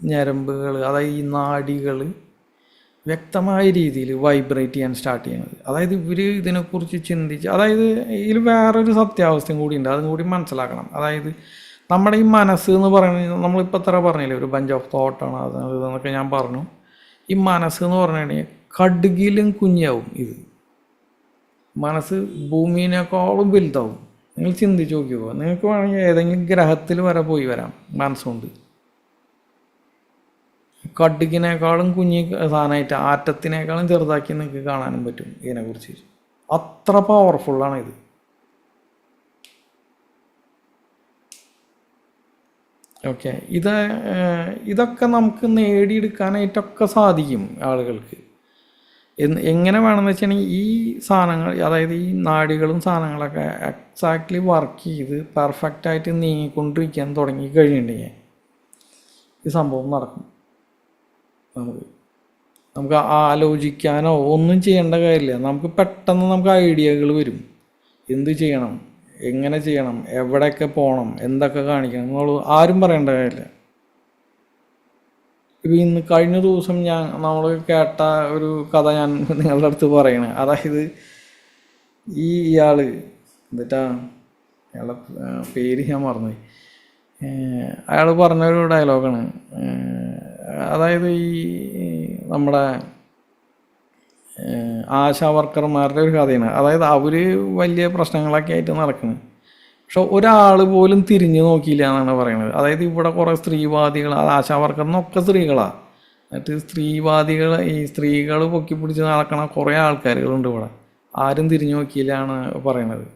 ഞരമ്പുകൾ, അതായത് ഈ നാഡികൾ വ്യക്തമായ രീതിയിൽ വൈബ്രേറ്റ് ചെയ്യാൻ സ്റ്റാർട്ട് ചെയ്യുന്നത്. അതായത് ഇവർ ഇതിനെക്കുറിച്ച് ചിന്തിച്ച്, അതായത് ഇതിൽ വേറൊരു സത്യാവസ്ഥയും കൂടി ഉണ്ട്, അതും കൂടി മനസ്സിലാക്കണം. അതായത് നമ്മുടെ ഈ മനസ്സ് എന്ന് പറയുന്നത്, നമ്മളിപ്പോൾ എത്ര പറഞ്ഞില്ലേ ഒരു ബഞ്ച് ഓഫ് തോട്ടാണ് അത് എന്നൊക്കെ ഞാൻ പറഞ്ഞു. ഈ മനസ്സ് എന്ന് പറഞ്ഞിട്ടുണ്ടെങ്കിൽ കടുകിലും കുഞ്ഞാവും. ഇത് മനസ്സ് ഭൂമിനേക്കാളും വലുതാവും. നിങ്ങൾ ചിന്തിച്ച് നോക്കിയോ, നിങ്ങൾക്ക് വേണമെങ്കിൽ ഏതെങ്കിലും ഗ്രഹത്തിൽ വരെ പോയി വരാം മനസ്സുകൊണ്ട്. കടുകിനേക്കാളും കുഞ്ഞി സാധനമായിട്ട്, ആറ്റത്തിനേക്കാളും ചെറുതാക്കി നിങ്ങൾക്ക് കാണാനും പറ്റും ഇതിനെക്കുറിച്ച്. അത്ര പവർഫുള്ളാണ് ഇത്. ഓക്കെ, ഇതൊക്കെ നമുക്ക് നേടിയെടുക്കാനായിട്ടൊക്കെ സാധിക്കും ആളുകൾക്ക്. എങ്ങനെ വേണമെന്ന് വെച്ചിട്ടുണ്ടെങ്കിൽ ഈ സാധനങ്ങൾ, അതായത് ഈ നാഡികളും സാധനങ്ങളൊക്കെ എക്സാക്ട്ലി വർക്ക് ചെയ്ത് പെർഫെക്റ്റായിട്ട് നീങ്ങിക്കൊണ്ടിരിക്കാൻ തുടങ്ങി കഴിഞ്ഞിട്ടുണ്ടെങ്കിൽ ഈ സംഭവം നടക്കും. നമുക്ക് നമുക്ക് ആലോചിക്കാനോ ഒന്നും ചെയ്യേണ്ട കാര്യമില്ല. നമുക്ക് പെട്ടെന്ന് നമുക്ക് ഐഡിയകൾ വരും. എന്ത് ചെയ്യണം, എങ്ങനെ ചെയ്യണം, എവിടെയൊക്കെ പോകണം, എന്തൊക്കെ കാണിക്കണം എന്നുള്ളത് ആരും പറയേണ്ട കാര്യമില്ല. ഇപ്പം ഇന്ന് കഴിഞ്ഞ ദിവസം നമ്മൾ കേട്ട ഒരു കഥ ഞാൻ നിങ്ങളുടെ അടുത്ത് പറയണേ. അതായത് ഇയാൾ എന്നിട്ടാ അയാളുടെ പേര് ഞാൻ മറന്നുപോയി. അയാൾ പറഞ്ഞൊരു ഡയലോഗാണ്. അതായത് ഈ നമ്മുടെ ആശാ വർക്കർമാരുടെ ഒരു കഥയാണ്. അതായത് അവർ വലിയ പ്രശ്നങ്ങളൊക്കെ ആയിട്ട് നടക്കുന്നത്, പക്ഷെ ഒരാൾ പോലും തിരിഞ്ഞു നോക്കിയില്ല എന്നാണ് പറയുന്നത്. അതായത് ഇവിടെ കുറേ സ്ത്രീവാദികൾ, അത് ആശാ വർക്കറിനൊക്കെ സ്ത്രീകളാണ്. എന്നിട്ട് സ്ത്രീവാദികൾ, ഈ സ്ത്രീകൾ പൊക്കി പിടിച്ച് നടക്കണ കുറേ ആൾക്കാരുകളുണ്ട് ഇവിടെ. ആരും തിരിഞ്ഞു നോക്കിയില്ല ആണ് പറയണത്.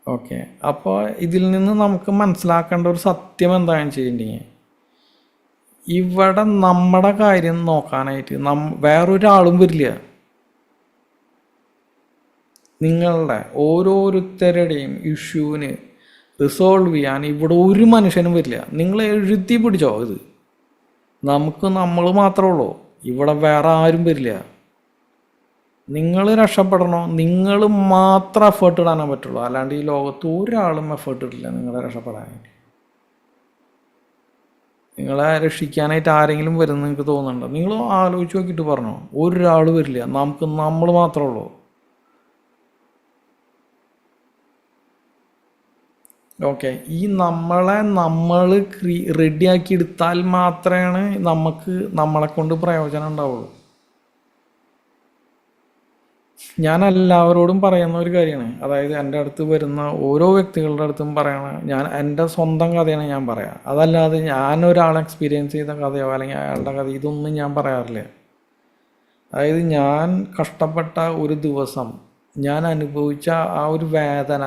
ഓക്കെ, അപ്പോൾ ഇതിൽ നിന്ന് നമുക്ക് മനസ്സിലാക്കേണ്ട ഒരു സത്യം എന്താണെന്ന് വെച്ചിട്ടുണ്ടെങ്കിൽ, ഇവിടെ നമ്മുടെ കാര്യം നോക്കാനായിട്ട് വേറൊരാളും വരില്ല. നിങ്ങളുടെ ഓരോരുത്തരുടെയും ഇഷ്യൂവിന് റിസോൾവ് ചെയ്യാൻ ഇവിടെ ഒരു മനുഷ്യനും വരില്ല. നിങ്ങൾ എഴുതി പിടിച്ചോ, ഇത് നമ്മൾ മാത്രമേ ഉള്ളൂ, ഇവിടെ വേറെ ആരും വരില്ല. നിങ്ങൾ രക്ഷപ്പെടണോ, നിങ്ങൾ മാത്രം എഫേർട്ട് ഇടാനേ പറ്റുള്ളൂ. അല്ലാണ്ട് ഈ ലോകത്ത് ഒരാളും എഫേർട്ട് ഇടില്ല നിങ്ങളെ രക്ഷപ്പെടാനായിട്ട്. നിങ്ങളെ രക്ഷിക്കാനായിട്ട് ആരെങ്കിലും വരുമെന്ന് നിങ്ങൾക്ക് തോന്നുന്നുണ്ടോ? നിങ്ങൾ ആലോചിച്ച് നോക്കിയിട്ട് പറഞ്ഞോ, ഒരാൾ വരില്ല. നമ്മൾ മാത്രമേ ഉള്ളൂ. ഓക്കെ, ഈ നമ്മൾ റെഡിയാക്കി എടുത്താൽ മാത്രമേ നമ്മളെ കൊണ്ട് പ്രയോജനം ഉണ്ടാവുള്ളൂ. ഞാൻ എല്ലാവരോടും പറയുന്ന ഒരു കാര്യമാണ്, അതായത് എൻ്റെ അടുത്ത് വരുന്ന ഓരോ വ്യക്തികളുടെ അടുത്തും ഞാൻ എൻ്റെ സ്വന്തം കഥയാണ് ഞാൻ പറയാം. അതല്ലാതെ ഞാൻ ഒരാൾ എക്സ്പീരിയൻസ് ചെയ്ത കഥയോ അല്ലെങ്കിൽ അയാളുടെ കഥ ഇതൊന്നും ഞാൻ പറയാറില്ല. അതായത് ഞാൻ കഷ്ടപ്പെട്ട ഒരു ദിവസം, ഞാൻ അനുഭവിച്ച ആ ഒരു വേദന,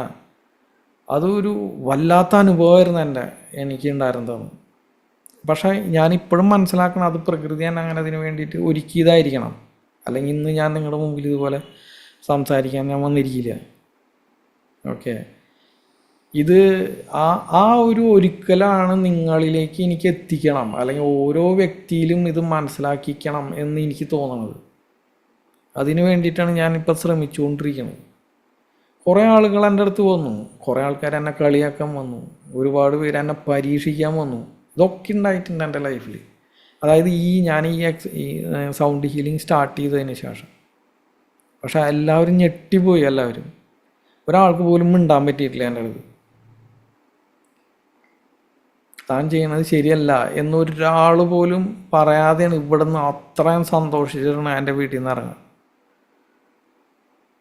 അതൊരു വല്ലാത്ത അനുഭവമായിരുന്നു എനിക്ക് ഉണ്ടായിരുന്നത്. പക്ഷേ ഞാനിപ്പോഴും മനസ്സിലാക്കണം, അത് പ്രകൃതി തന്നെ അങ്ങനെ അതിന് വേണ്ടിയിട്ട് ഒരുക്കിയതായിരിക്കണം. അല്ലെങ്കിൽ ഇന്ന് ഞാൻ നിങ്ങളുടെ മുമ്പിൽ ഇതുപോലെ സംസാരിക്കാൻ ഞാൻ വന്നിരിക്കില്ല. ഓക്കെ, ഇത് ആ ഒരു ഒരുക്കലാണ് നിങ്ങളിലേക്ക് എനിക്ക് എത്തിക്കണം, അല്ലെങ്കിൽ ഓരോ വ്യക്തിയിലും ഇത് മനസ്സിലാക്കിക്കണം എന്ന് എനിക്ക് തോന്നുന്നത്. അതിന് വേണ്ടിയിട്ടാണ് ഞാനിപ്പോൾ ശ്രമിച്ചുകൊണ്ടിരിക്കുന്നത്. കുറേ ആളുകൾ എൻ്റെ അടുത്ത് വന്നു, കുറേ ആൾക്കാർ എന്നെ കളിയാക്കാൻ വന്നു, ഒരുപാട് പേര് എന്നെ പരീക്ഷിക്കാൻ വന്നു. ഇതൊക്കെ ഉണ്ടായിട്ടുണ്ട് എൻ്റെ ലൈഫിൽ. അതായത് ഞാൻ ഈ സൗണ്ട് ഹീലിംഗ് സ്റ്റാർട്ട് ചെയ്തതിന് ശേഷം. പക്ഷെ എല്ലാവരും ഞെട്ടിപ്പോയി. എല്ലാവരും, ഒരാൾക്ക് പോലും മിണ്ടാൻ പറ്റിയിട്ടില്ല എൻ്റെ അടുത്ത്. താൻ ചെയ്യണത് ശരിയല്ല എന്നൊരാൾ പോലും പറയാതെയാണ് ഇവിടുന്ന് അത്രയും സന്തോഷിച്ചിട്ടാണ് എൻ്റെ വീട്ടിൽ നിന്ന് ഇറങ്ങുക.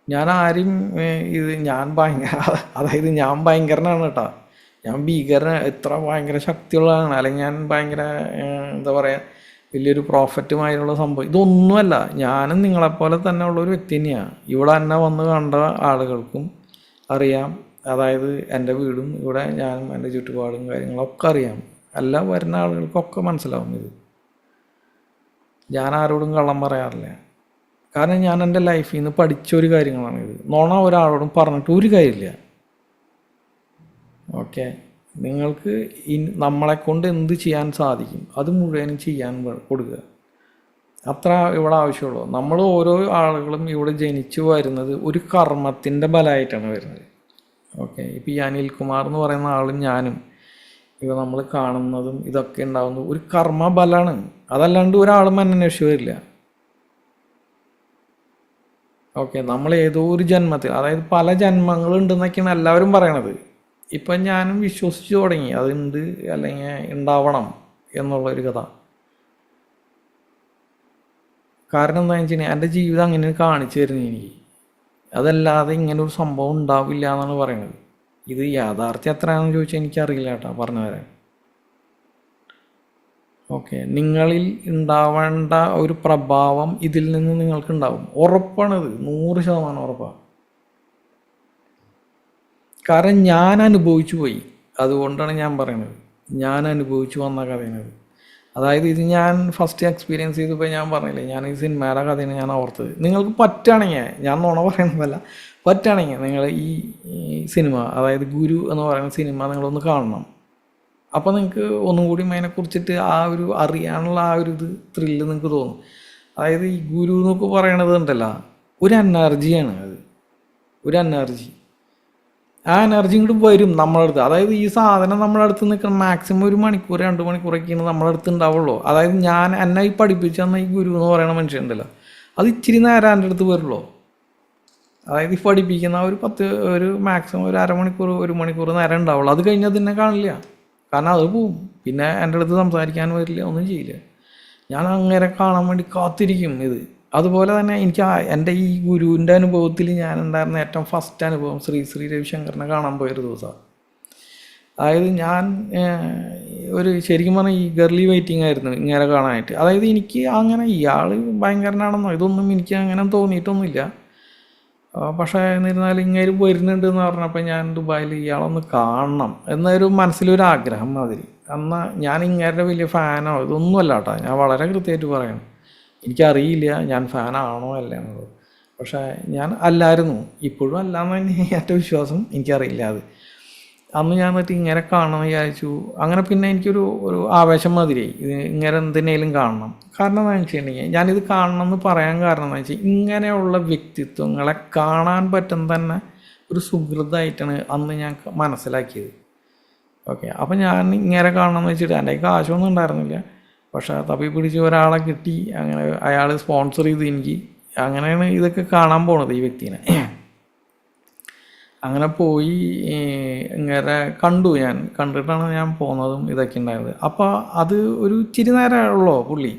ഞാൻ ആരും അതായത് ഞാൻ ഭയങ്കരനാണ് കേട്ടോ. ഞാൻ എത്ര ഭയങ്കര ശക്തിയുള്ളതാണ്, അല്ലെങ്കിൽ ഞാൻ ഭയങ്കര എന്താ പറയുക, വലിയൊരു പ്രോഫറ്റുമായുള്ള സംഭവം ഇതൊന്നുമല്ല. ഞാനും നിങ്ങളെപ്പോലെ തന്നെ ഉള്ളൊരു വ്യക്തി തന്നെയാണ്. ഇവിടെ എന്നെ വന്ന് കണ്ട ആളുകൾക്കും അറിയാം. അതായത് എൻ്റെ വീടും ഇവിടെ ഞാനും എൻ്റെ ചുറ്റുപാടും കാര്യങ്ങളൊക്കെ അറിയാം. എല്ലാം വരുന്ന ആളുകൾക്കൊക്കെ മനസ്സിലാവും ഇത്. ഞാൻ ആരോടും കള്ളം പറയാറില്ല. കാരണം ഞാൻ എൻ്റെ ലൈഫിൽ നിന്ന് പഠിച്ചൊരു കാര്യങ്ങളാണിത്. നുണ ഒരാളോടും പറഞ്ഞിട്ട് ഒരു കാര്യമില്ല. ഓക്കെ, നിങ്ങൾക്ക് നമ്മളെക്കൊണ്ട് എന്ത് ചെയ്യാൻ സാധിക്കും അത് മുഴുവനും ചെയ്യാൻ കൊടുക്കുക. അത്ര ഇവിടെ ആവശ്യമുള്ളൂ. നമ്മൾ ഓരോ ആളുകളും ഇവിടെ ജനിച്ചു വരുന്നത് ഒരു കർമ്മത്തിൻ്റെ ബലമായിട്ടാണ് വരുന്നത്. ഓക്കെ, ഇപ്പോൾ ഈ അനിൽകുമാർ എന്ന് പറയുന്ന ആളും ഞാനും ഇപ്പോൾ നമ്മൾ കാണുന്നതും ഇതൊക്കെ ഉണ്ടാകുന്നത് ഒരു കർമ്മ ബലമാണ്. അതല്ലാണ്ട് ഒരാളും അന്വേഷിച്ച് വരില്ല. ഓക്കെ, നമ്മൾ ഏതോ ഒരു ജന്മത്തിൽ, അതായത് പല ജന്മങ്ങളുണ്ടെന്നൊക്കെയാണ് എല്ലാവരും പറയണത്. ഇപ്പം ഞാനും വിശ്വസിച്ച് തുടങ്ങി അതുണ്ട്, അല്ലെങ്കിൽ ഉണ്ടാവണം എന്നുള്ളൊരു കഥ. കാരണം എന്താണെന്ന് വെച്ച് കഴിഞ്ഞാൽ എൻ്റെ ജീവിതം അങ്ങനെ കാണിച്ചു തരുന്നത് എനിക്ക്. അതല്ലാതെ ഇങ്ങനൊരു സംഭവം ഉണ്ടാവില്ല എന്നാണ് പറയുന്നത്. ഇത് യാഥാർത്ഥ്യം എത്രയാണെന്ന് ചോദിച്ചാൽ എനിക്കറിയില്ല കേട്ടോ, പറഞ്ഞു തരാൻ. ഓക്കെ, നിങ്ങളിൽ ഉണ്ടാവേണ്ട ഒരു പ്രഭാവം ഇതിൽ നിന്ന് നിങ്ങൾക്കുണ്ടാവും. ഉറപ്പാണിത്, 100% ഉറപ്പാണ്. കാരണം ഞാൻ അനുഭവിച്ചു പോയി, അതുകൊണ്ടാണ് ഞാൻ പറയണത്. ഞാൻ അനുഭവിച്ചു വന്ന കഥയാണിത്. അതായത് ഇത് ഞാൻ ഫസ്റ്റ് എക്സ്പീരിയൻസ് ചെയ്തപ്പോൾ ഞാൻ പറഞ്ഞില്ലേ, ഞാൻ ഈ സിനിമയുടെ കഥയാണ് ഞാൻ ഓർത്തത്. നിങ്ങൾക്ക് പറ്റുകയാണെങ്കിൽ, ഞാൻ നുണ പറയുന്നതല്ല, പറ്റുകയാണെങ്കിൽ നിങ്ങൾ ഈ സിനിമ, അതായത് ഗുരു എന്ന് പറയുന്ന സിനിമ നിങ്ങളൊന്ന് കാണണം. അപ്പോൾ നിങ്ങൾക്ക് ഒന്നും കൂടി അതിനെക്കുറിച്ചിട്ട് ആ ഒരു അറിയാനുള്ള ആ ഒരു ഇത് ത്രില്ല് നിങ്ങൾക്ക് തോന്നും. അതായത് ഈ ഗുരു എന്നൊക്കെ പറയണത് ഉണ്ടല്ലോ, ഒരു എനർജിയാണ് അത്, ഒരു എനർജി. ആ എനർജി ഇങ്ങോട്ട് വരും നമ്മളെ അടുത്ത്. അതായത് ഈ സാധനം നമ്മളെ അടുത്ത് നിൽക്കണം മാക്സിമം 1 മണിക്കൂർ 2 മണിക്കൂറൊക്കെയാണ് നമ്മളെ അടുത്ത് ഉണ്ടാവുള്ളൂ. അതായത് എന്നെ ഈ പഠിപ്പിച്ചു തന്ന ഈ ഗുരു എന്ന് പറയുന്ന മനുഷ്യനുണ്ടല്ലോ, അത് ഇച്ചിരി നേരം എൻ്റെ അടുത്ത് വരുള്ളൂ. അതായത് ഈ പഠിപ്പിക്കുന്ന ഒരു മാക്സിമം ഒരു അരമണിക്കൂർ 1 മണിക്കൂർ നേരം ഉണ്ടാവുള്ളൂ. അത് കഴിഞ്ഞാൽ തന്നെ കാണില്ല. കാരണം അത് പോവും. പിന്നെ എൻ്റെ അടുത്ത് സംസാരിക്കാൻ വരില്ല, ഒന്നും ചെയ്യില്ല. ഞാൻ അങ്ങനെ കാണാൻ വേണ്ടി കാത്തിരിക്കും ഇത്. അതുപോലെ തന്നെ എനിക്ക് എൻ്റെ ഈ ഗുരുവിൻ്റെ അനുഭവത്തിൽ ഞാൻ ഉണ്ടായിരുന്ന ഏറ്റവും ഫസ്റ്റ് അനുഭവം ശ്രീ രവിശങ്കറിനെ കാണാൻ പോയൊരു ദിവസമാണ്. അതായത് ഞാൻ ശരിക്കും പറഞ്ഞാൽ ഈ ഗർലി വെയിറ്റിംഗ് ആയിരുന്നു ഇങ്ങനെ കാണാനായിട്ട്. അതായത് എനിക്ക് അങ്ങനെ ഇയാൾ ഭയങ്കരനാണെന്നോ ഇതൊന്നും എനിക്ക് അങ്ങനെ തോന്നിയിട്ടൊന്നുമില്ല. പക്ഷേ എന്നിരുന്നാലും ഇങ്ങനെ വരുന്നുണ്ട് എന്ന് പറഞ്ഞപ്പോൾ ഞാൻ ദുബായിൽ ഇയാളൊന്ന് കാണണം എന്നൊരു മനസ്സിലൊരു ആഗ്രഹം മാതിരി. എന്നാൽ ഞാൻ ഇങ്ങനെ വലിയ ഫാനോ ഇതൊന്നുമല്ല കേട്ടോ, ഞാൻ വളരെ കൃത്യമായിട്ട് പറയണം. എനിക്കറിയില്ല ഞാൻ ഫാനാണോ അല്ല എന്നുള്ളത്. പക്ഷേ ഞാൻ അല്ലായിരുന്നു, ഇപ്പോഴും അല്ലാന്ന് തന്നെ എൻ്റെ വിശ്വാസം. എനിക്കറിയില്ല അത്. അന്ന് ഞാൻ എന്നിട്ട് ഇങ്ങനെ കാണണമെന്ന് വിചാരിച്ചു. അങ്ങനെ പിന്നെ എനിക്കൊരു ആവേശം മാതിരിയായി ഇത് ഇങ്ങനെ എന്തിനേലും കാണണം. കാരണം എന്താണെന്ന് വെച്ചിട്ടുണ്ടെങ്കിൽ ഞാനിത് കാണണം എന്ന് പറയാൻ കാരണം എന്താണെന്ന് വെച്ചാൽ ഇങ്ങനെയുള്ള വ്യക്തിത്വങ്ങളെ കാണാൻ പറ്റുന്ന തന്നെ ഒരു സുഹൃത്തായിട്ടാണ് അന്ന് ഞാൻ മനസ്സിലാക്കിയത്. ഓക്കെ, അപ്പം ഞാൻ ഇങ്ങനെ കാണണമെന്ന് വെച്ചിട്ട് എൻ്റെ കാശൊന്നും ഉണ്ടായിരുന്നില്ല. പക്ഷേ തപ്പി പിടിച്ച് ഒരാളെ കിട്ടി, അങ്ങനെ അയാൾ സ്പോൺസർ ചെയ്ത് എനിക്ക് അങ്ങനെയാണ് ഇതൊക്കെ കാണാൻ പോണത് ഈ വ്യക്തിനെ. അങ്ങനെ പോയി ഇങ്ങനെ കണ്ടിട്ടാണ് ഞാൻ പോകുന്നതും ഇതൊക്കെ ഉണ്ടായത്. അപ്പോൾ അത് ഒരു ഇച്ചിരി നേരമുള്ളൂ പുള്ളി.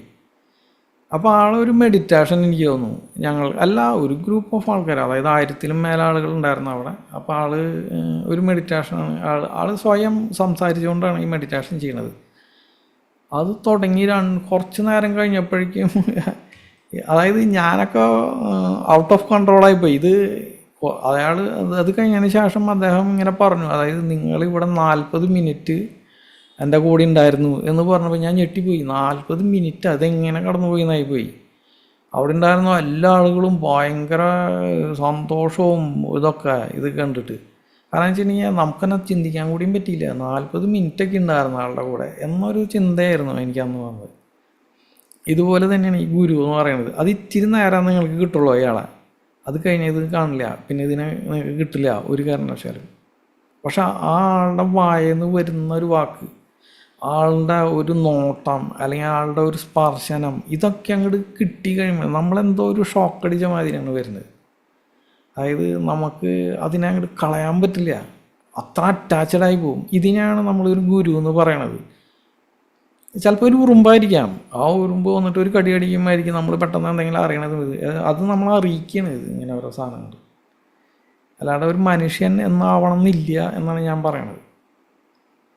അപ്പോൾ ആളൊരു മെഡിറ്റേഷൻ എനിക്ക് തോന്നുന്നു. ഒരു ഗ്രൂപ്പ് ഓഫ് ആൾക്കാർ, അതായത് 1000-ലും മേലെ ആളുകൾ ഉണ്ടായിരുന്നു അവിടെ. അപ്പോൾ ഒരു മെഡിറ്റേഷനാണ്. ആൾ സ്വയം സംസാരിച്ചുകൊണ്ടാണ് ഈ മെഡിറ്റേഷൻ ചെയ്യുന്നത്. അത് തുടങ്ങി കുറച്ച് നേരം കഴിഞ്ഞപ്പോഴേക്കും അതായത് ഞാനൊക്കെ ഔട്ട് ഓഫ് കൺട്രോളായിപ്പോയി. അത് കഴിഞ്ഞതിന് ശേഷം അദ്ദേഹം ഇങ്ങനെ പറഞ്ഞു, അതായത് നിങ്ങളിവിടെ 40 മിനിറ്റ് എൻ്റെ കൂടെ ഉണ്ടായിരുന്നു എന്ന് പറഞ്ഞപ്പോൾ ഞാൻ ഞെട്ടിപ്പോയി. 40 മിനിറ്റ് അതെങ്ങനെ കടന്നുപോയി എന്നായിപ്പോയി. അവിടെ ഉണ്ടായിരുന്ന എല്ലാ ആളുകളും ഭയങ്കര സന്തോഷവും ഇതൊക്കെ ഇത് കണ്ടിട്ട്. കാരണം വെച്ചിട്ടുണ്ടെങ്കിൽ നമുക്കെന്നെ ചിന്തിക്കാൻ കൂടിയും പറ്റിയില്ല. 40 മിനിറ്റൊക്കെ ഉണ്ടായിരുന്നു ആളുടെ കൂടെ എന്നൊരു ചിന്തയായിരുന്നു എനിക്കന്ന് വന്നത്. ഇതുപോലെ തന്നെയാണ് ഈ ഗുരു എന്ന് പറയുന്നത്. അത് ഇച്ചിരി നേരം നിങ്ങൾക്ക് കിട്ടുള്ളൂ അയാളെ, അത് കഴിഞ്ഞാൽ ഇത് കാണില്ല, പിന്നെ ഇതിനെ നിങ്ങൾക്ക് കിട്ടില്ല ഒരു കാരണവശാലും. പക്ഷെ ആ ആളുടെ വായെന്ന് വരുന്ന ഒരു വാക്ക്, ആളുടെ ഒരു നോട്ടം, അല്ലെങ്കിൽ ആളുടെ ഒരു സ്പർശനം, ഇതൊക്കെ അങ്ങോട്ട് കിട്ടി കഴിയുമ്പോൾ നമ്മളെന്തോ ഒരു ഷോക്കടിച്ച മാതിരിയാണ് വരുന്നത്. അതായത് നമുക്ക് അതിനെ അങ്ങോട്ട് കളയാൻ പറ്റില്ല, അത്ര അറ്റാച്ചഡായി പോകും. ഇതിനെയാണ് നമ്മളൊരു ഗുരു എന്ന് പറയണത്. ചിലപ്പോൾ ഒരു ഉറുമ്പായിരിക്കാം, ആ ഉറുമ്പ് വന്നിട്ട് ഒരു കടി അടിക്കുമ്പോഴായിരിക്കും നമ്മൾ പെട്ടെന്ന് എന്തെങ്കിലും അറിയണത്. അത് നമ്മൾ അറിയിക്കണത് ഇങ്ങനെ ഓരോ സാധനങ്ങൾ. അല്ലാണ്ട് ഒരു മനുഷ്യൻ എന്നാവണം എന്നില്ല എന്നാണ് ഞാൻ പറയണത്.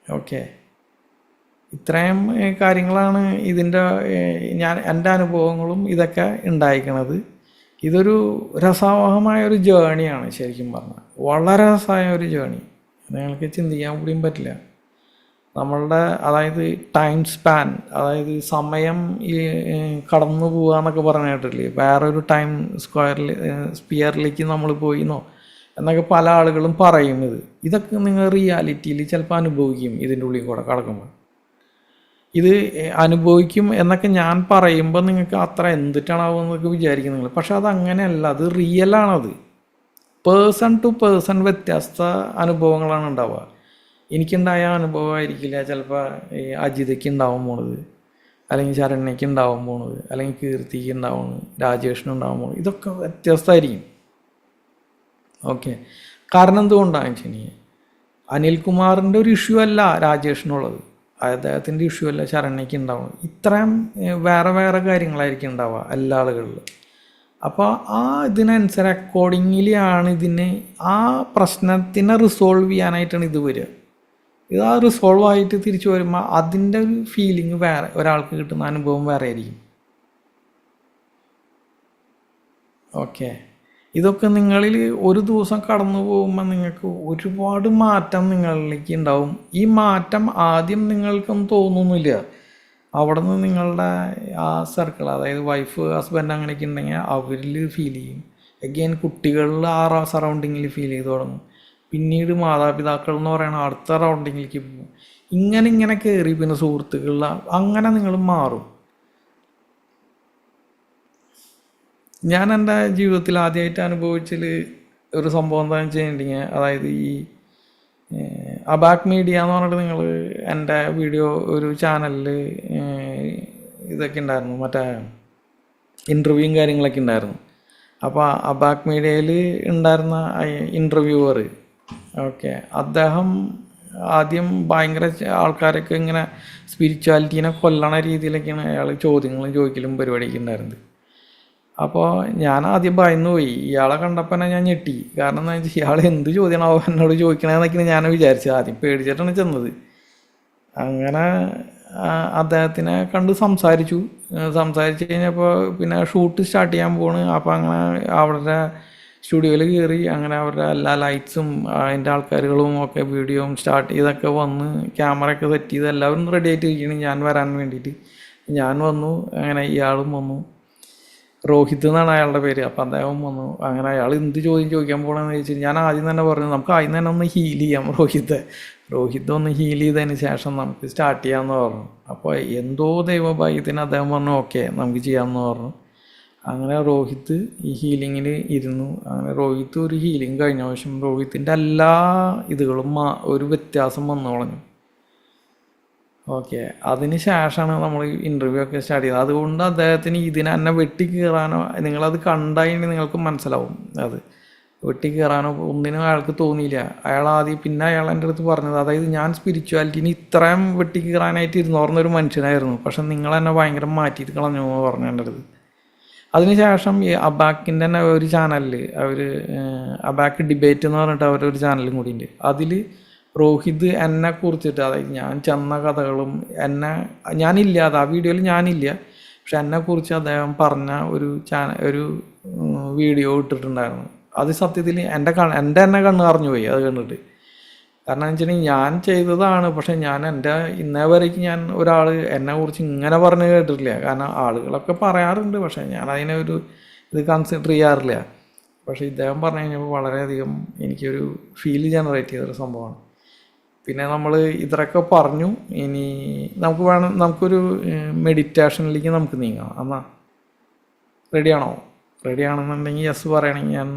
ഓക്കെ, ഇത്രയും കാര്യങ്ങളാണ് ഇതിൻ്റെ എൻ്റെ അനുഭവങ്ങളും ഇതൊക്കെ ഉണ്ടായിരിക്കണത്. ഇതൊരു രസകരമായ ഒരു ജേണിയാണ് ശരിക്കും പറഞ്ഞാൽ, വളരെ രസമായ ഒരു ജേണി. നിങ്ങൾക്ക് ചിന്തിക്കാൻ കൂടിയും പറ്റില്ല. അതായത് ടൈം സ്പാൻ, അതായത് സമയം കടന്നു പോവുക എന്നൊക്കെ പറഞ്ഞ കേട്ടില്ലേ, വേറൊരു ടൈം സ്പിയറിലേക്ക് നമ്മൾ പോയിന്നോ എന്നൊക്കെ പല ആളുകളും പറയും. ഇതൊക്കെ നിങ്ങൾ റിയാലിറ്റിയിൽ ചിലപ്പോൾ അനുഭവിക്കും. ഇതിൻ്റെ ഉള്ളിൽ കൂടെ കടക്കുമ്പോൾ ഇത് അനുഭവിക്കും എന്നൊക്കെ ഞാൻ പറയുമ്പോൾ നിങ്ങൾക്ക് അത്ര എന്തിട്ടാണാവുമെന്നൊക്കെ വിചാരിക്കും നിങ്ങൾ. പക്ഷെ അതങ്ങനെയല്ല, അത് റിയലാണത്. പേഴ്സൺ ടു പേഴ്സൺ വ്യത്യസ്ത അനുഭവങ്ങളാണ് ഉണ്ടാവുക. എനിക്കുണ്ടായ അനുഭവമായിരിക്കില്ല ചിലപ്പോൾ ഈ അജിതയ്ക്ക് ഉണ്ടാവാൻ പോണത്, അല്ലെങ്കിൽ ശരണ്യയ്ക്ക് ഉണ്ടാവാൻ പോണത്, അല്ലെങ്കിൽ കീർത്തിക്ക് ഉണ്ടാവുന്നത്, രാജേഷിനുണ്ടാവാൻ പോണത്. ഇതൊക്കെ വ്യത്യസ്തമായിരിക്കും. ഓക്കെ, കാരണം എന്തുകൊണ്ടാണെന്ന് വെച്ചിട്ടുണ്ടെങ്കിൽ അനിൽകുമാറിൻ്റെ ഒരു ഇഷ്യൂ അല്ല രാജേഷിനുള്ളത്, അദ്ദേഹത്തിൻ്റെ ഇഷ്യൂ അല്ല ശരണ്യയ്ക്ക് ഉണ്ടാവുന്നത്. ഇത്രയും വേറെ വേറെ കാര്യങ്ങളായിരിക്കും ഉണ്ടാവുക എല്ലാ ആളുകളിലും. അപ്പോൾ ആ ഇതിനനുസരിച്ച് അക്കോർഡിംഗ്ലിയാണ് ആ പ്രശ്നത്തിനെ റിസോൾവ് ചെയ്യാനായിട്ടാണ് ഇത് വരിക. ഇത് ആ റിസോൾവ് ആയിട്ട് തിരിച്ചു വരുമ്പോൾ അതിൻ്റെ ഒരു ഫീലിംഗ് വേറെ, ഒരാൾക്ക് കിട്ടുന്ന അനുഭവം വേറെ ആയിരിക്കും. ഓക്കെ, ഇതൊക്കെ നിങ്ങളിൽ ഒരു ദിവസം കടന്നു പോകുമ്പോൾ നിങ്ങൾക്ക് ഒരുപാട് മാറ്റം നിങ്ങളിലേക്ക് ഉണ്ടാവും. ഈ മാറ്റം ആദ്യം നിങ്ങൾക്കൊന്നും തോന്നുന്നില്ല. അവിടെ നിന്ന് നിങ്ങളുടെ ആ സർക്കിൾ, അതായത് വൈഫ് ഹസ്ബൻഡ് അങ്ങനെയൊക്കെ ഉണ്ടെങ്കിൽ അവരിൽ ഫീൽ ചെയ്യും. അഗെയിൻ കുട്ടികളിൽ ആ സറൗണ്ടിങ്ങിൽ ഫീൽ ചെയ്ത് തുടങ്ങും. പിന്നീട് മാതാപിതാക്കൾ എന്ന് പറയുന്ന അടുത്ത റൗണ്ടിങ്ങിലേക്ക് പോകും. ഇങ്ങനെ കയറി പിന്നെ സുഹൃത്തുക്കളിൽ അങ്ങനെ നിങ്ങൾ മാറും. ഞാൻ എൻ്റെ ജീവിതത്തിൽ ആദ്യമായിട്ട് അനുഭവിച്ചതിൽ ഒരു സംഭവം എന്താണെന്ന് വെച്ചിട്ടുണ്ടെങ്കിൽ, അതായത് ഈ അബാക് മീഡിയ എന്ന് പറഞ്ഞിട്ട് നിങ്ങൾ എൻ്റെ വീഡിയോ ഒരു ചാനലിൽ ഇതൊക്കെ ഉണ്ടായിരുന്നു, മറ്റേ ഇൻ്റർവ്യൂവും കാര്യങ്ങളൊക്കെ ഉണ്ടായിരുന്നു. അപ്പോൾ അബാക് മീഡിയയിൽ ഉണ്ടായിരുന്ന ഇൻ്റർവ്യൂവർ, ഓക്കെ, അദ്ദേഹം ആദ്യം ഭയങ്കര ആൾക്കാരൊക്കെ ഇങ്ങനെ സ്പിരിച്വാലിറ്റീനെ കൊല്ലണ രീതിയിലൊക്കെയാണ് അയാൾ ചോദ്യങ്ങളും ചോദിക്കലും പരിപാടിയൊക്കെ ഉണ്ടായിരുന്നത്. അപ്പോൾ ഞാൻ ആദ്യം ഭയന്നു പോയി. ഇയാളെ കണ്ടപ്പോൾ തന്നെ ഞാൻ ഞെട്ടി. കാരണം എന്താ വെച്ചാൽ ഇയാൾ എന്ത് ചോദ്യമാണോ എന്നോട് ചോദിക്കണമെന്നൊക്കെയാണ് ഞാൻ വിചാരിച്ചത്. ആദ്യം പേടിച്ചിട്ടാണ് ചെന്നത്. അങ്ങനെ അദ്ദേഹത്തിനെ കണ്ട് സംസാരിച്ചു കഴിഞ്ഞപ്പോൾ പിന്നെ ഷൂട്ട് സ്റ്റാർട്ട് ചെയ്യാൻ പോണ്. അപ്പോൾ അങ്ങനെ അവരുടെ സ്റ്റുഡിയോയിൽ കയറി. അങ്ങനെ അവരുടെ എല്ലാ ലൈറ്റ്സും അതിൻ്റെ ആൾക്കാരുകളും ഒക്കെ വീഡിയോയും സ്റ്റാർട്ട് ചെയ്തൊക്കെ വന്ന് ക്യാമറയൊക്കെ സെറ്റ് ചെയ്ത് എല്ലാവരും റെഡി ആയിട്ട് ഇരിക്കണം ഞാൻ വരാൻ വേണ്ടിയിട്ട്. ഞാൻ വന്നു, അങ്ങനെ ഇയാളും വന്നു. രോഹിത് എന്നാണ് അയാളുടെ പേര്. അപ്പം അദ്ദേഹം വന്നു. അങ്ങനെ അയാൾ എന്ത് ചോദ്യം ചോദിക്കാൻ പോകണമെന്ന് ചോദിച്ചാൽ ഞാൻ ആദ്യം തന്നെ പറഞ്ഞു, നമുക്ക് ആദ്യം തന്നെ ഒന്ന് ഹീൽ ചെയ്യാം രോഹിത് ഒന്ന് ഹീൽ ചെയ്തതിന് ശേഷം നമുക്ക് സ്റ്റാർട്ട് ചെയ്യാമെന്ന് പറഞ്ഞു. അപ്പോൾ എന്തോ ദൈവഭാഗ്യത്തിന് അദ്ദേഹം പറഞ്ഞു ഓക്കെ നമുക്ക് ചെയ്യാമെന്ന് പറഞ്ഞു. അങ്ങനെ രോഹിത് ഈ ഹീലിങ്ങിൽ ഇരുന്നു. അങ്ങനെ രോഹിത് ഒരു ഹീലിംഗ് കഴിഞ്ഞ ശേഷം രോഹിത്തിൻ്റെ എല്ലാ ഇതുകളും ഒരു വ്യത്യാസം വന്നു കളഞ്ഞു. ഓക്കെ, അതിന് ശേഷമാണ് നമ്മൾ ഇൻ്റർവ്യൂ ഒക്കെ സ്റ്റാർട്ട് ചെയ്തത്. അതുകൊണ്ട് അദ്ദേഹത്തിന് ഇതിനെ എന്നെ വെട്ടി കയറാനോ, നിങ്ങളത് കണ്ടായിട്ട് നിങ്ങൾക്ക് മനസ്സിലാവും, അത് വെട്ടി കയറാനോ ഒന്നിനും അയാൾക്ക് തോന്നിയില്ല. അയാൾ ആദ്യം പിന്നെ അയാൾ എൻ്റെ അടുത്ത് പറഞ്ഞത്, അതായത് ഞാൻ സ്പിരിച്വാലിറ്റിന് ഇത്രയും വെട്ടി കയറാനായിട്ട് ഇരുന്നോർന്നൊരു മനുഷ്യനായിരുന്നു, പക്ഷെ നിങ്ങളെന്നെ ഭയങ്കര മാറ്റിയിട്ട് കളഞ്ഞു എന്ന് പറഞ്ഞു എൻ്റെ അടുത്ത്. അതിനുശേഷം ഈ അബാക്കിൻ്റെ തന്നെ ഒരു ചാനലിൽ അവർ അബാക്ക് ഡിബേറ്റ് എന്ന് പറഞ്ഞിട്ട് അവരൊരു ചാനലും കൂടി ഉണ്ട്. അതിൽ രോഹിത് എന്നെ കുറിച്ചിട്ട്, അതായത് ഞാൻ ചെന്ന കഥകളും ഞാനില്ലാതെ ആ വീഡിയോയിൽ ഞാനില്ല, പക്ഷെ എന്നെക്കുറിച്ച് അദ്ദേഹം പറഞ്ഞ ഒരു വീഡിയോ ഇട്ടിട്ടുണ്ടായിരുന്നു. അത് സത്യത്തിൽ എൻ്റെ തന്നെ കണ്ണ് അറിഞ്ഞു പോയി അത് കണ്ടിട്ട്. കാരണം എന്ന് വെച്ചിട്ടുണ്ടെങ്കിൽ ഞാൻ ചെയ്തതാണ്, പക്ഷെ ഇന്നേ വരേക്കും ഞാൻ ഒരാൾ എന്നെക്കുറിച്ച് ഇങ്ങനെ പറഞ്ഞ് കേട്ടിട്ടില്ല. കാരണം ആളുകളൊക്കെ പറയാറുണ്ട്, പക്ഷേ ഞാൻ അതിനെ ഇത് കൺസിഡർ ചെയ്യാറില്ല. പക്ഷേ ഇദ്ദേഹം പറഞ്ഞു കഴിഞ്ഞപ്പോൾ വളരെയധികം എനിക്കൊരു ഫീൽ ജനറേറ്റ് ചെയ്തൊരു സംഭവമാണ്. പിന്നെ നമ്മൾ ഇത്രയൊക്കെ പറഞ്ഞു. ഇനി നമുക്കൊരു മെഡിറ്റേഷനിലേക്ക് നമുക്ക് നീങ്ങാം. എന്നാ റെഡിയാണെന്നുണ്ടെങ്കിൽ യെസ് പറയണമെങ്കിൽ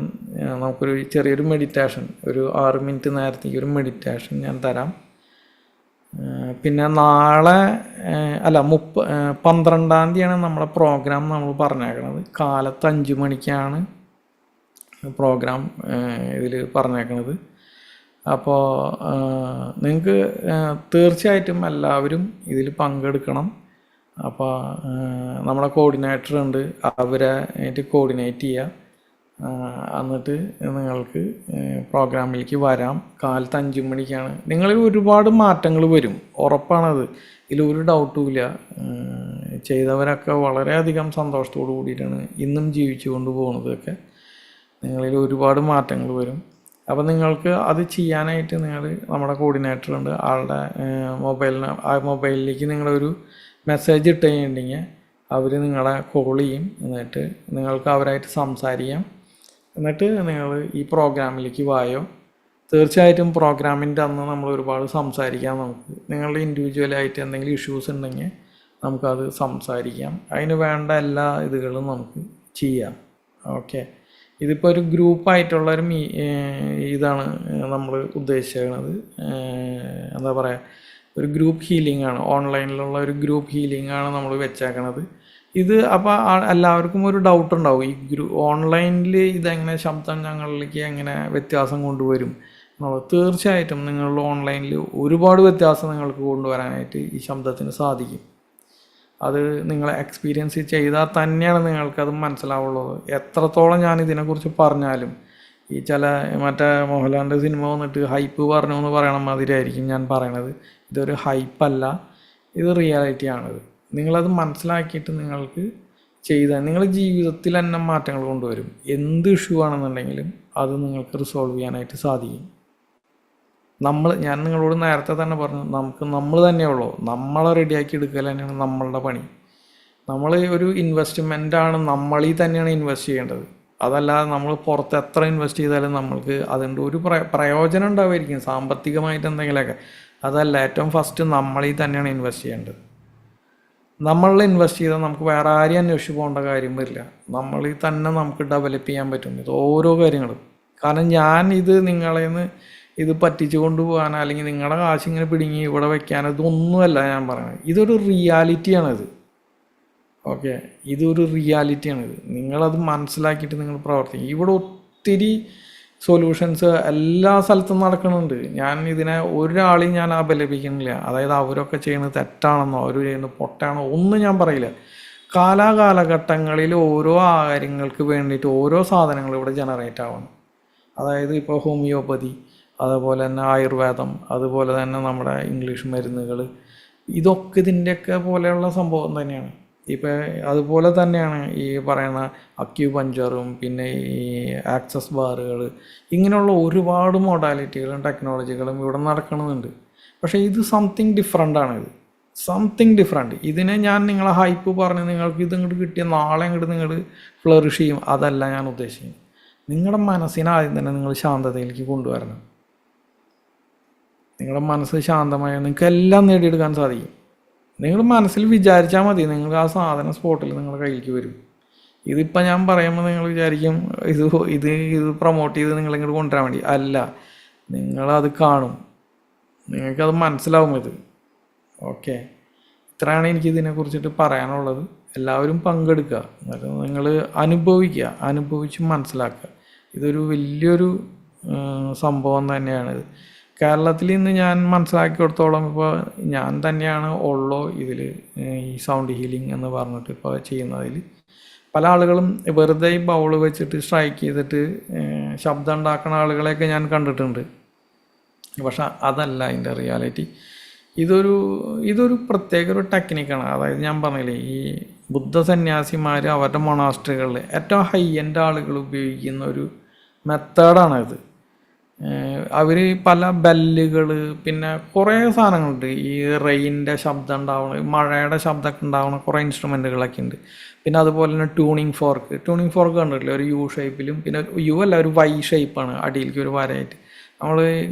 നമുക്കൊരു ചെറിയൊരു മെഡിറ്റേഷൻ, ഒരു 6 മിനിറ്റ് നേരത്തേക്ക് ഒരു മെഡിറ്റേഷൻ ഞാൻ തരാം. പിന്നെ നാളെ 12-ാം തീയതിയാണ് നമ്മുടെ പ്രോഗ്രാം നമ്മൾ പറഞ്ഞേക്കണത്. കാലത്ത് 5 മണിക്കാണ് പ്രോഗ്രാം ഇതിൽ പറഞ്ഞേക്കണത്. അപ്പോൾ നിങ്ങൾക്ക് തീർച്ചയായിട്ടും എല്ലാവരും ഇതിൽ പങ്കെടുക്കണം. അപ്പോൾ നമ്മളെ കോർഡിനേറ്റർ ഉണ്ട്, അവരെ ആയിട്ട് കോർഡിനേറ്റ് ചെയ്യുക. എന്നിട്ട് നിങ്ങൾക്ക് പ്രോഗ്രാമിലേക്ക് വരാം. കാലത്ത് 5 മണിക്കാണ്. നിങ്ങളിൽ ഒരുപാട് മാറ്റങ്ങൾ വരും, ഉറപ്പാണത്. ഇതിലൊരു ഡൗട്ടും ഇല്ല. ചെയ്തവരൊക്കെ വളരെയധികം സന്തോഷത്തോടു കൂടിയിട്ടാണ് ഇന്നും ജീവിച്ചു കൊണ്ട് പോകുന്നതൊക്കെ. നിങ്ങളിൽ ഒരുപാട് മാറ്റങ്ങൾ വരും. അപ്പോൾ നിങ്ങൾക്ക് അത് ചെയ്യാനായിട്ട് നമ്മുടെ കോർഡിനേറ്റർ ഉണ്ട്, ആളുടെ മൊബൈലിലേക്ക് നിങ്ങളൊരു മെസ്സേജ് ഇട്ട് കഴിഞ്ഞിട്ടുണ്ടെങ്കിൽ അവർ നിങ്ങളെ കോൾ ചെയ്യും. എന്നിട്ട് നിങ്ങൾക്ക് അവരായിട്ട് സംസാരിക്കാം. എന്നിട്ട് നിങ്ങൾ ഈ പ്രോഗ്രാമിലേക്ക് വായോ. തീർച്ചയായിട്ടും പ്രോഗ്രാമിൻ്റെ അന്ന് നമ്മൾ ഒരുപാട് സംസാരിക്കാം. നമുക്ക് നിങ്ങളുടെ ഇൻഡിവിജ്വലായിട്ട് എന്തെങ്കിലും ഇഷ്യൂസ് ഉണ്ടെങ്കിൽ നമുക്കത് സംസാരിക്കാം. അതിന് വേണ്ട എല്ലാ ഇതുകളും നമുക്ക് ചെയ്യാം. ഓക്കെ, ഇതിപ്പോൾ ഒരു ഗ്രൂപ്പായിട്ടുള്ളൊരു ഇതാണ് നമ്മൾ ഉദ്ദേശിക്കുന്നത്. എന്താ പറയുക, ഒരു ഗ്രൂപ്പ് ഹീലിംഗ് ആണ്, ഓൺലൈനിലുള്ള ഒരു ഗ്രൂപ്പ് ഹീലിംഗ് ആണ് നമ്മൾ വെച്ചേക്കണത്. ഇത് അപ്പോൾ എല്ലാവർക്കും ഒരു ഡൗട്ട് ഉണ്ടാവും, ഈ ഓൺലൈനിൽ ഇതെങ്ങനെ ശബ്ദം ഞങ്ങളിലേക്ക് എങ്ങനെ വ്യത്യാസം കൊണ്ടുവരും എന്നുള്ളത്. തീർച്ചയായിട്ടും നിങ്ങളുടെ ഓൺലൈനിൽ ഒരുപാട് വ്യത്യാസം നിങ്ങൾക്ക് കൊണ്ടുവരാനായിട്ട് ഈ ശബ്ദത്തിന് സാധിക്കും. അത് നിങ്ങൾ എക്സ്പീരിയൻസ് ചെയ്താൽ തന്നെയാണ് നിങ്ങൾക്കത് മനസ്സിലാവുള്ളത്. എത്രത്തോളം ഞാൻ ഇതിനെക്കുറിച്ച് പറഞ്ഞാലും ഈ മറ്റേ മോഹൻലാലിൻ്റെ സിനിമ വന്നിട്ട് ഹൈപ്പ് പറഞ്ഞു എന്ന് പറയണ മാതിരി ആയിരിക്കും ഞാൻ പറയണത്. ഇതൊരു ഹൈപ്പല്ല, ഇത് റിയാലിറ്റിയാണിത്. നിങ്ങളത് മനസ്സിലാക്കിയിട്ട് നിങ്ങൾക്ക് നിങ്ങളുടെ ജീവിതത്തിൽ തന്നെ മാറ്റങ്ങൾ കൊണ്ടുവരും. എന്ത് ഇഷ്യൂ ആണെന്നുണ്ടെങ്കിലും അത് നിങ്ങൾക്ക് റിസോൾവ് ചെയ്യാനായിട്ട് സാധിക്കും. ഞാൻ നിങ്ങളോട് നേരത്തെ തന്നെ പറഞ്ഞു, നമ്മൾ തന്നെയുള്ളൂ, നമ്മളെ റെഡിയാക്കി എടുക്കൽ തന്നെയാണ് നമ്മളുടെ പണി. നമ്മൾ ഒരു ഇൻവെസ്റ്റ്മെൻറ്റാണ്, നമ്മളീ തന്നെയാണ് ഇൻവെസ്റ്റ് ചെയ്യേണ്ടത്. അതല്ലാതെ നമ്മൾ പുറത്ത് എത്ര ഇൻവെസ്റ്റ് ചെയ്താലും നമ്മൾക്ക് അതുകൊണ്ട് ഒരു പ്രയോജനം ഉണ്ടാവുമായിരിക്കും, സാമ്പത്തികമായിട്ട് എന്തെങ്കിലുമൊക്കെ. അതല്ല, ഏറ്റവും ഫസ്റ്റ് നമ്മളിൽ തന്നെയാണ് ഇൻവെസ്റ്റ് ചെയ്യേണ്ടത്. നമ്മളിൽ ഇൻവെസ്റ്റ് ചെയ്താൽ നമുക്ക് വേറെ ആരെയും അന്വേഷിച്ച് പോകേണ്ട കാര്യം വരില്ല. നമ്മളിൽ തന്നെ നമുക്ക് ഡെവലപ്പ് ചെയ്യാൻ പറ്റും ഇത് ഓരോ കാര്യങ്ങളും. കാരണം ഞാൻ ഇത് നിങ്ങളെ നിന്ന് ഇത് പറ്റിച്ചു കൊണ്ടുപോകാനോ അല്ലെങ്കിൽ നിങ്ങളുടെ കാശ് ഇങ്ങനെ പിടുങ്ങി ഇവിടെ വെക്കാനോ ഇതൊന്നുമല്ല ഞാൻ പറയുന്നത്. ഇതൊരു റിയാലിറ്റിയാണിത്. ഓക്കെ, ഇതൊരു റിയാലിറ്റിയാണിത്. നിങ്ങളത് മനസ്സിലാക്കിയിട്ട് നിങ്ങൾ പ്രവർത്തിക്കും. ഇവിടെ ഒത്തിരി സൊല്യൂഷൻസ് എല്ലാ സ്ഥലത്തും നടക്കുന്നുണ്ട്. ഞാൻ ഇതിനെ ഒരാളെയും ഞാൻ അപലപിക്കുന്നില്ല. അതായത് അവരൊക്കെ ചെയ്യുന്നത് തെറ്റാണെന്നോ അവർ ചെയ്യുന്നത് പൊട്ടാണോ ഒന്നും ഞാൻ പറയില്ല. കാലാകാലഘട്ടങ്ങളിൽ ഓരോ കാര്യങ്ങൾക്ക് വേണ്ടിയിട്ട് ഓരോ സാധനങ്ങൾ ഇവിടെ ജനറേറ്റ് ആവണം. അതായത് ഇപ്പോൾ ഹോമിയോപ്പതി, അതുപോലെ തന്നെ ആയുർവേദം, അതുപോലെ തന്നെ നമ്മുടെ ഇംഗ്ലീഷ് മരുന്നുകൾ, ഇതൊക്കെ ഇതിൻ്റെയൊക്കെ പോലെയുള്ള സംഭവം തന്നെയാണ്. ഇപ്പം അതുപോലെ തന്നെയാണ് ഈ പറയുന്ന അക്യൂപഞ്ചറും പിന്നെ ഈ ആക്സസ് ബാറുകൾ, ഇങ്ങനെയുള്ള ഒരുപാട് മൊഡാലിറ്റികളും ടെക്നോളജികളും ഇവിടെ നടക്കണമെന്നുണ്ട്. പക്ഷേ ഇത് സംതിങ് ഡിഫറെൻ്റ് ഇത് സംതിങ് ഡിഫറെൻറ്റ്. ഇതിനെ ഞാൻ നിങ്ങളെ ഹൈപ്പ് പറഞ്ഞ് നിങ്ങൾക്ക് ഇത് ഇങ്ങോട്ട് കിട്ടിയ നാളെ ഇങ്ങോട്ട് നിങ്ങൾ ഫ്ലറിഷ് ചെയ്യും, അതല്ല ഞാൻ ഉദ്ദേശിക്കുന്നത്. നിങ്ങളുടെ മനസ്സിനെ ആദ്യം തന്നെ നിങ്ങൾ ശാന്തതയിലേക്ക് കൊണ്ടുവരണം. നിങ്ങളുടെ മനസ്സ് ശാന്തമായ നിങ്ങൾക്ക് എല്ലാം നേടിയെടുക്കാൻ സാധിക്കും. നിങ്ങൾ മനസ്സിൽ വിചാരിച്ചാൽ മതി, നിങ്ങൾക്ക് ആ സാധനം സ്പോട്ടിൽ നിങ്ങളുടെ കയ്യിലേക്ക് വരും. ഇതിപ്പോൾ ഞാൻ പറയുമ്പോൾ നിങ്ങൾ വിചാരിക്കും ഇത് ഇത് ഇത് പ്രൊമോട്ട് ചെയ്ത് നിങ്ങളിങ്ങോട്ട് കൊണ്ടുവരാൻ വേണ്ടി അല്ല. നിങ്ങളത് കാണും, നിങ്ങൾക്കത് മനസ്സിലാവും ഇത്. ഓക്കെ, ഇത്രയാണ് എനിക്ക് ഇതിനെക്കുറിച്ചിട്ട് പറയാനുള്ളത്. എല്ലാവരും പങ്കെടുക്കുക, നിങ്ങൾ അനുഭവിക്കുക, അനുഭവിച്ച് മനസ്സിലാക്കുക. ഇതൊരു വലിയൊരു സംഭവം തന്നെയാണിത്. കേരളത്തിൽ ഇന്ന് ഞാൻ മനസ്സിലാക്കിയെടുത്തോളം ഇപ്പോൾ ഞാൻ തന്നെയാണ് ഉള്ളോ ഇതിൽ ഈ സൗണ്ട് ഹീലിംഗ് എന്ന് പറഞ്ഞിട്ട് ഇപ്പോൾ ചെയ്യുന്നതിൽ. പല ആളുകളും വെറുതെ ഈ ബൗൾ വെച്ചിട്ട് സ്ട്രൈക്ക് ചെയ്തിട്ട് ശബ്ദം ഉണ്ടാക്കുന്ന ആളുകളെയൊക്കെ ഞാൻ കണ്ടിട്ടുണ്ട്. പക്ഷെ അതല്ല അതിൻ്റെ റിയാലിറ്റി. ഇതൊരു പ്രത്യേക ഒരു ടെക്നിക്കാണ്. അതായത് ഞാൻ പറഞ്ഞില്ലേ, ഈ ബുദ്ധ സന്യാസിമാർ അവരുടെ മൊണാസ്ട്രികളിൽ ഏറ്റവും ഹൈ എൻഡ് ആളുകൾ ഉപയോഗിക്കുന്ന ഒരു മെത്തേഡാണിത്. അവർ പല ബെല്ലുകൾ പിന്നെ കുറേ സാധനങ്ങളുണ്ട്. ഈ റെയിനിൻ്റെ ശബ്ദം ഉണ്ടാവണ, മഴയുടെ ശബ്ദമൊക്കെ ഉണ്ടാവണ കുറേ ഇൻസ്ട്രുമെൻറ്റുകളൊക്കെ ഉണ്ട്. പിന്നെ അതുപോലെ തന്നെ ട്യൂണിങ് ഫോർക്ക് കണ്ടിട്ടില്ല, ഒരു യു ഷേപ്പിലും പിന്നെ യു അല്ല ഒരു വൈ ഷേപ്പാണ്, അടിയിലേക്ക് ഒരു വരയായിട്ട്. നമ്മൾ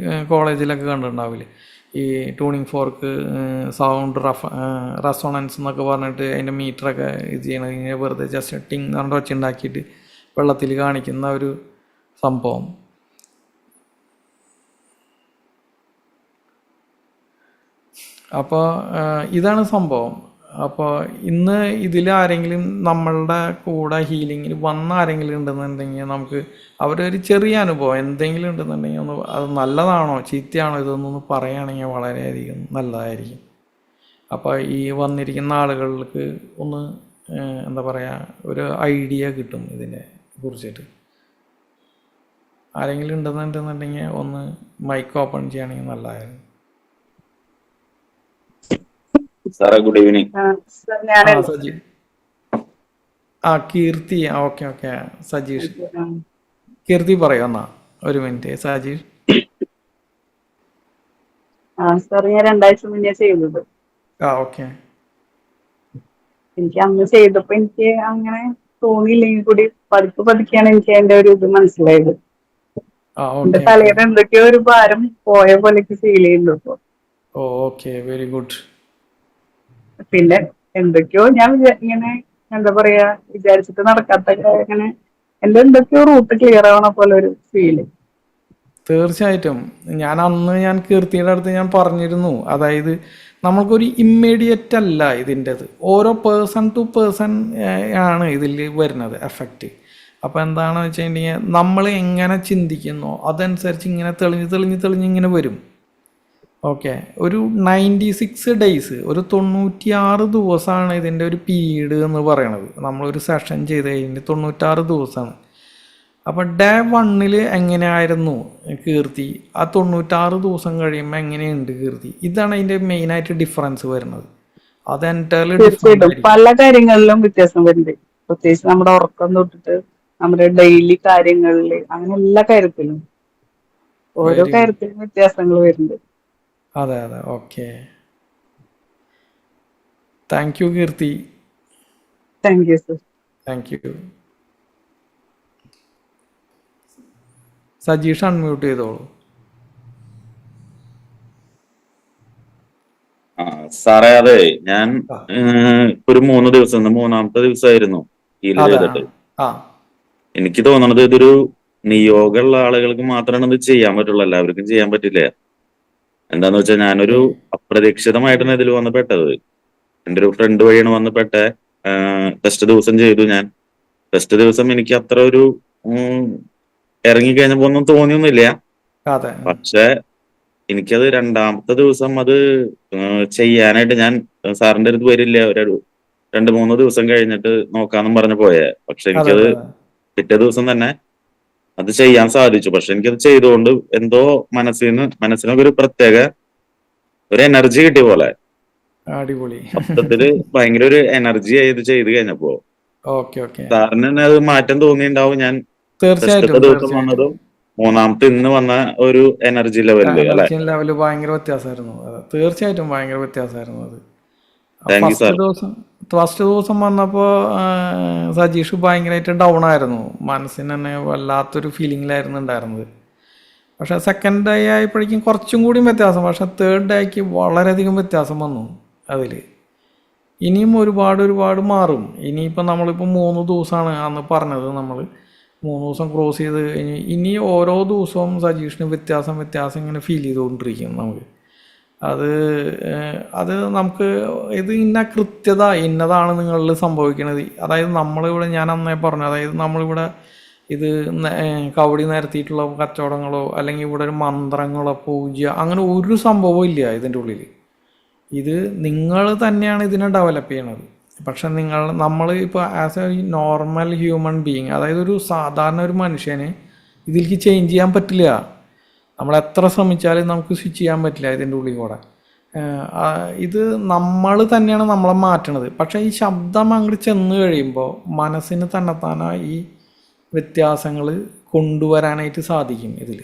കോളേജിലൊക്കെ കണ്ടിട്ടുണ്ടാവില്ലേ ഈ ട്യൂണിങ് ഫോർക്ക്, സൗണ്ട് റെസൊണൻസ് എന്നൊക്കെ പറഞ്ഞിട്ട് അതിൻ്റെ മീറ്ററൊക്കെ ഇത് ചെയ്യണത് ഇങ്ങനെ വെറുതെ ജസ്റ്റ് ടിങ് എന്ന് പറഞ്ഞിട്ട് വെച്ചുണ്ടാക്കിയിട്ട് വെള്ളത്തിൽ കാണിക്കുന്ന ഒരു സംഭവം. അപ്പോൾ ഇതാണ് സംഭവം. അപ്പോൾ ഇന്ന് ഇതിൽ ആരെങ്കിലും നമ്മളുടെ കൂടെ ഹീലിങ്ങിന് വന്ന ആരെങ്കിലും ഉണ്ടെന്നുണ്ടെങ്കിൽ നമുക്ക് അവരൊരു ചെറിയ അനുഭവം എന്തെങ്കിലും ഉണ്ടെന്നുണ്ടെങ്കിൽ ഒന്ന് അത് നല്ലതാണോ ചീത്തയാണോ ഇതൊന്നൊന്ന് പറയുകയാണെങ്കിൽ വളരെയധികം നല്ലതായിരിക്കും. അപ്പോൾ ഈ വന്നിരിക്കുന്ന ആളുകൾക്ക് ഒന്ന് എന്താ പറയുക, ഒരു ഐഡിയ കിട്ടും ഇതിനെ കുറിച്ചിട്ട്. ആരെങ്കിലും ഉണ്ടെന്നുണ്ടെന്നുണ്ടെങ്കിൽ ഒന്ന് മൈക്ക് ഓപ്പൺ ചെയ്യുകയാണെങ്കിൽ നല്ലതായിരുന്നു. സാറേ ഗുഡ് ഈവനിങ്. സജീഷ് കീർത്തി. ഓക്കെ സജീഷ്, കീർത്തി പറയോ എന്നാ ഒരു മിനിറ്റ്. സജീഷ് സാർ ഞാൻ 2 ആഴ്ച മുന്നേ ചെയ്തത്. ഓക്കെ. എനിക്ക് അന്ന് ചെയ്തപ്പോ എനിക്ക് അങ്ങനെ തോന്നിയില്ലെങ്കിൽ കൂടി പതുക്കെയാണ് എനിക്ക് അതിന്റെ ഒരു ഇത് മനസ്സിലായത്. എന്റെ തലയിൽ എന്തൊക്കെയോ ഒരു ഭാരം പോയ പോലെയൊക്കെ ഫീൽ ചെയ്യുന്നു ഇപ്പൊ. Okay, very good. പിന്നെ എന്തൊക്കെയോ ഞാൻ ഇങ്ങനെ എന്താ പറയാ വിചാരിച്ചിട്ട് നടക്കാത്ത ഇങ്ങനെ എന്റെ എന്തൊക്കെയോ റൂട്ട് ക്ലിയർ ആവണ പോലെ ഒരു ഫീല്. തീർച്ചയായിട്ടും ഞാൻ കീർത്തിയുടെ അടുത്ത് ഞാൻ പറഞ്ഞിരുന്നു. അതായത് നമ്മൾക്കൊരു ഇമ്മീഡിയറ്റ് അല്ല ഇതിൻ്റെത്, ഓരോ പേഴ്സൺ ടു പേഴ്സൺ ആണ് ഇതിൽ വരുന്നത് എഫക്റ്റ്. അപ്പോൾ എന്താണെന്ന് വെച്ചിട്ടുണ്ടെങ്കിൽ നമ്മൾ എങ്ങനെ ചിന്തിക്കുന്നോ അതനുസരിച്ച് ഇങ്ങനെ തെളിഞ്ഞ് ഇങ്ങനെ വരും. ഓക്കെ, ഒരു 96 ഡേയ്സ്, ഒരു 96 ദിവസമാണ് ഇതിൻ്റെ ഒരു പീരീഡ് എന്ന് പറയണത്. നമ്മളൊരു സെഷൻ ചെയ്ത് കഴിഞ്ഞ് 96 ദിവസമാണ്. അപ്പോൾ ഡേ 1 എങ്ങനെയായിരുന്നു കീർത്തി, ആ 96 ദിവസം കഴിയുമ്പോൾ എങ്ങനെയുണ്ട് കീർത്തി, ഇതാണ് അതിൻ്റെ മെയിനായിട്ട് ഡിഫറൻസ് വരുന്നത്. അത് തീർച്ചയായിട്ടും പല കാര്യങ്ങളിലും വ്യത്യാസം വരുന്നുണ്ട്. പ്രത്യേകിച്ച് നമ്മുടെ ഉറക്കം തൊട്ടിട്ട് നമ്മുടെ ഡെയിലി കാര്യങ്ങളിൽ അങ്ങനെ എല്ലാ കാര്യത്തിലും ഓരോ കാര്യത്തിലും വ്യത്യാസങ്ങൾ വരുന്നുണ്ട്. അതെ. Okay, thank you Keerthi. Thank you sir. Thank you. Sajeesh unmute ചെയ്തോളൂ. ആ സാറേ അതെ ഞാൻ ആ, ഒരു 3 ദിവസം, ഇന്ന് 3-ാമത്തെ ദിവസമായിരുന്നു ഹീൽ അതെ. ചെയ്തിട്ട്. ആ, എനിക്ക് തോന്നണത് ഇതൊരു നിയോഗമുള്ള ആളുകൾക്ക് മാത്രമാണ് ഇത് ചെയ്യാൻ പറ്റുള്ളൂ, എല്ലാവർക്കും ചെയ്യാൻ പറ്റില്ല. എന്താന്ന് വെച്ചാൽ ഞാനൊരു ഓക്കെ. അപ്രതീക്ഷിതമായിട്ടാണ് ഇതിൽ വന്ന് പെട്ടത്. എൻ്റെ ഒരു ഫ്രണ്ട് വഴിയാണ് വന്ന് പെട്ടെ. ടെസ്റ്റ് ദിവസം ചെയ്തു ഞാൻ. ടെസ്റ്റ് ദിവസം എനിക്ക് അത്ര ഒരു ഇറങ്ങിക്കഴിഞ്ഞപ്പോ ഒന്നും തോന്നിയൊന്നുമില്ല. അതെ. പക്ഷെ എനിക്കത് 2-ാമത്തെ ദിവസം അത് ചെയ്യാനായിട്ട് ഞാൻ സാറിന്റെ അടുത്ത് വരില്ല, ഒരു 2-3 ദിവസം കഴിഞ്ഞിട്ട് നോക്കാന്നും പറഞ്ഞു പോയേ. പക്ഷെ അതെ. എനിക്കത് അതെ. പിറ്റേ ദിവസം തന്നെ അത് ചെയ്യാൻ സാധിച്ചു. പക്ഷെ എനിക്കത് ചെയ്തുകൊണ്ട് എന്തോ മനസ്സിനൊക്കെ ഒരു പ്രത്യേക ഒരു എനർജി കിട്ടിയ പോലെ. അടിപൊളി. മൊത്തത്തില് ഭയങ്കര ഒരു എനർജി ആയി ഇത് ചെയ്ത് കഴിഞ്ഞപ്പോ. ഓക്കെ. ഓക്കെ. സാറിന് തന്നെ അത് മാറ്റം തോന്നിയിട്ടുണ്ടാവും. ഞാൻ ഫസ്റ്റത്തെ തീർച്ചയായിട്ടും, ദിവസം തീർച്ചയായിട്ടും. വന്നതും 3-ാമത്തെ ഇന്ന് വന്ന ഒരു എനർജി ലെവലില് അല്ലെ. എനർജി ലെവല് ഭയങ്കര വ്യത്യാസമായിരുന്നു. അതെ, തീർച്ചയായിട്ടും ഭയങ്കര വ്യത്യാസമായിരുന്നു അത്. Thank you first sir. ദിവസം ഫസ്റ്റ് ദിവസം വന്നപ്പോൾ സജീഷ് ഭയങ്കരമായിട്ട് ഡൗൺ ആയിരുന്നു. മനസ്സിന് തന്നെ വല്ലാത്തൊരു ഫീലിങ്ങിലായിരുന്നു ഉണ്ടായിരുന്നത്. പക്ഷേ സെക്കൻഡ് ഡേ ആയപ്പോഴേക്കും കുറച്ചും കൂടി വ്യത്യാസം. പക്ഷേ തേർഡ് ഡേക്ക് വളരെയധികം വ്യത്യാസം വന്നു അതിൽ. ഇനിയും ഒരുപാട് മാറും. ഇനിയിപ്പോൾ നമ്മളിപ്പോൾ 3 ദിവസമാണ് അന്ന് പറഞ്ഞത്. നമ്മൾ 3 ദിവസം ക്രോസ് ചെയ്ത് കഴിഞ്ഞ് ഇനി ഓരോ ദിവസവും സജീഷിന് വ്യത്യാസം ഇങ്ങനെ ഫീൽ ചെയ്തുകൊണ്ടിരിക്കും നമുക്ക്. അത് അത് നമുക്ക് ഇത് ഇന്ന കൃത്യത ഇന്നതാണ് നിങ്ങളിൽ സംഭവിക്കുന്നത്. അതായത് നമ്മളിവിടെ ഞാൻ അന്നേ പറഞ്ഞു, അതായത് നമ്മളിവിടെ ഇത് കവടി നിരത്തിയിട്ടുള്ള കച്ചവടങ്ങളോ അല്ലെങ്കിൽ ഇവിടെ ഒരു മന്ത്രങ്ങളോ പൂജ അങ്ങനെ ഒരു സംഭവവും ഇല്ല ഇതിൻ്റെ ഉള്ളിൽ. ഇത് നിങ്ങൾ തന്നെയാണ് ഇതിനെ ഡെവലപ്പ് ചെയ്യണത്. പക്ഷെ നമ്മൾ ഇപ്പോൾ as A normal human being, അതായത് ഒരു സാധാരണ ഒരു മനുഷ്യന് ഇതിലേക്ക് ചേഞ്ച് ചെയ്യാൻ പറ്റില്ല. നമ്മൾ എത്ര ശ്രമിച്ചാലും നമുക്ക് സ്വിച്ച് ചെയ്യാൻ പറ്റില്ല ഇതിൻ്റെ ഉള്ളിൽ കൂടെ. ഇത് നമ്മൾ തന്നെയാണ് നമ്മളെ മാറ്റണത്. പക്ഷേ ഈ ശബ്ദം അങ്ങോട്ട് ചെന്ന് കഴിയുമ്പോൾ മനസ്സിന് തന്നെത്താനാ ഈ വ്യത്യാസങ്ങൾ കൊണ്ടുവരാനായിട്ട് സാധിക്കും. ഇതിൽ